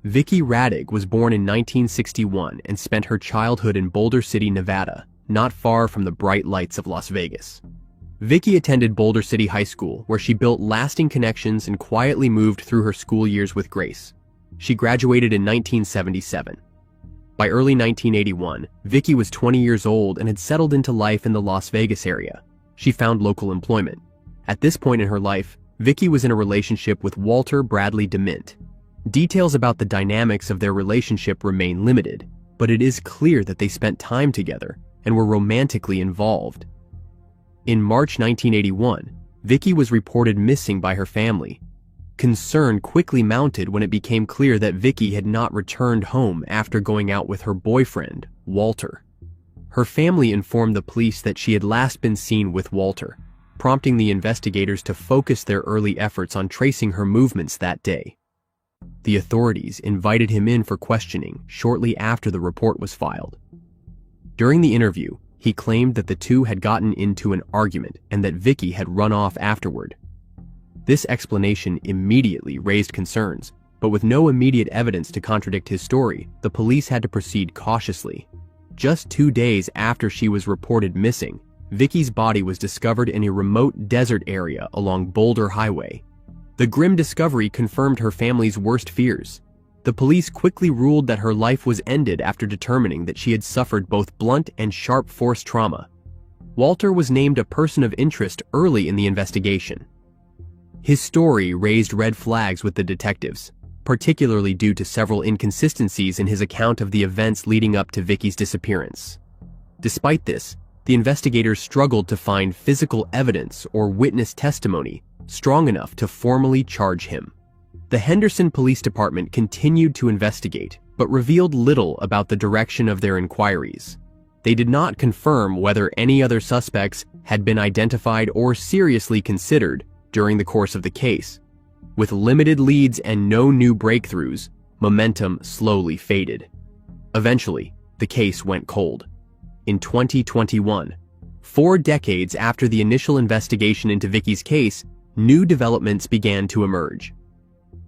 Vicki Radig was born in 1961 and spent her childhood in Boulder City, Nevada, not far from the bright lights of Las Vegas. Vicki attended Boulder City High School, where she built lasting connections and quietly moved through her school years with grace. She graduated in 1977. By early 1981, Vicki was 20 years old and had settled into life in the Las Vegas area. She found local employment. At this point in her life, Vicki was in a relationship with Walter Bradley DeMint. Details about the dynamics of their relationship remain limited, but it is clear that they spent time together and were romantically involved. In March 1981, Vicki was reported missing by her family. Concern quickly mounted when it became clear that Vicki had not returned home after going out with her boyfriend, Walter. Her family informed the police that she had last been seen with Walter, prompting the investigators to focus their early efforts on tracing her movements that day. The authorities invited him in for questioning shortly after the report was filed. During the interview, he claimed that the two had gotten into an argument and that Vicki had run off afterward. This explanation immediately raised concerns, but with no immediate evidence to contradict his story, the police had to proceed cautiously. Just 2 days after she was reported missing, Vicki's body was discovered in a remote desert area along Boulder Highway. The grim discovery confirmed her family's worst fears. The police quickly ruled that her life was ended after determining that she had suffered both blunt and sharp force trauma. Walter was named a person of interest early in the investigation. His story raised red flags with the detectives, particularly due to several inconsistencies in his account of the events leading up to Vicki's disappearance. Despite this, the investigators struggled to find physical evidence or witness testimony strong enough to formally charge him. The Henderson Police Department continued to investigate, but revealed little about the direction of their inquiries. They did not confirm whether any other suspects had been identified or seriously considered during the course of the case. With limited leads and no new breakthroughs, momentum slowly faded. Eventually, the case went cold. In 2021, 4 decades after the initial investigation into Vicki's case, new developments began to emerge.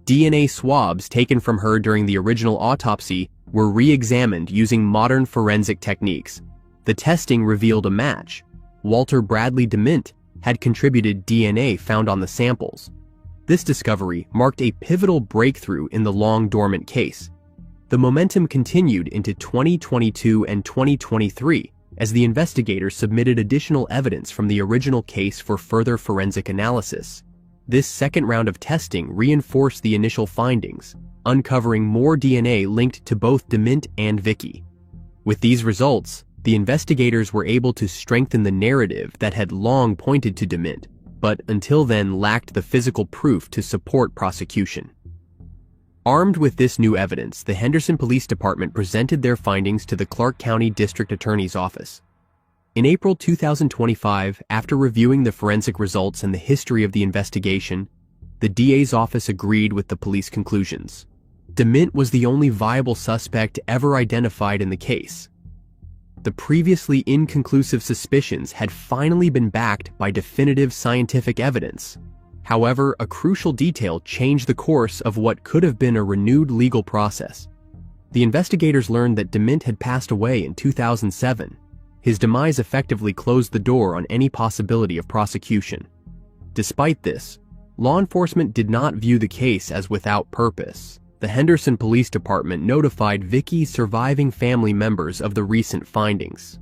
DNA swabs taken from her during the original autopsy were re-examined using modern forensic techniques. The testing revealed a match. Walter Bradley DeMint had contributed DNA found on the samples. This discovery marked a pivotal breakthrough in the long-dormant case. The momentum continued into 2022 and 2023 as the investigators submitted additional evidence from the original case for further forensic analysis. This second round of testing reinforced the initial findings, uncovering more DNA linked to both DeMint and Vicki. With these results, the investigators were able to strengthen the narrative that had long pointed to DeMint, but until then lacked the physical proof to support prosecution. Armed with this new evidence, the Henderson Police Department presented their findings to the Clark County District Attorney's Office. In April 2025, after reviewing the forensic results and the history of the investigation, the DA's office agreed with the police conclusions. DeMint was the only viable suspect ever identified in the case. The previously inconclusive suspicions had finally been backed by definitive scientific evidence. However, a crucial detail changed the course of what could have been a renewed legal process. The investigators learned that DeMint had passed away in 2007. His demise effectively closed the door on any possibility of prosecution. Despite this, law enforcement did not view the case as without purpose. The Henderson Police Department notified Vicki's surviving family members of the recent findings.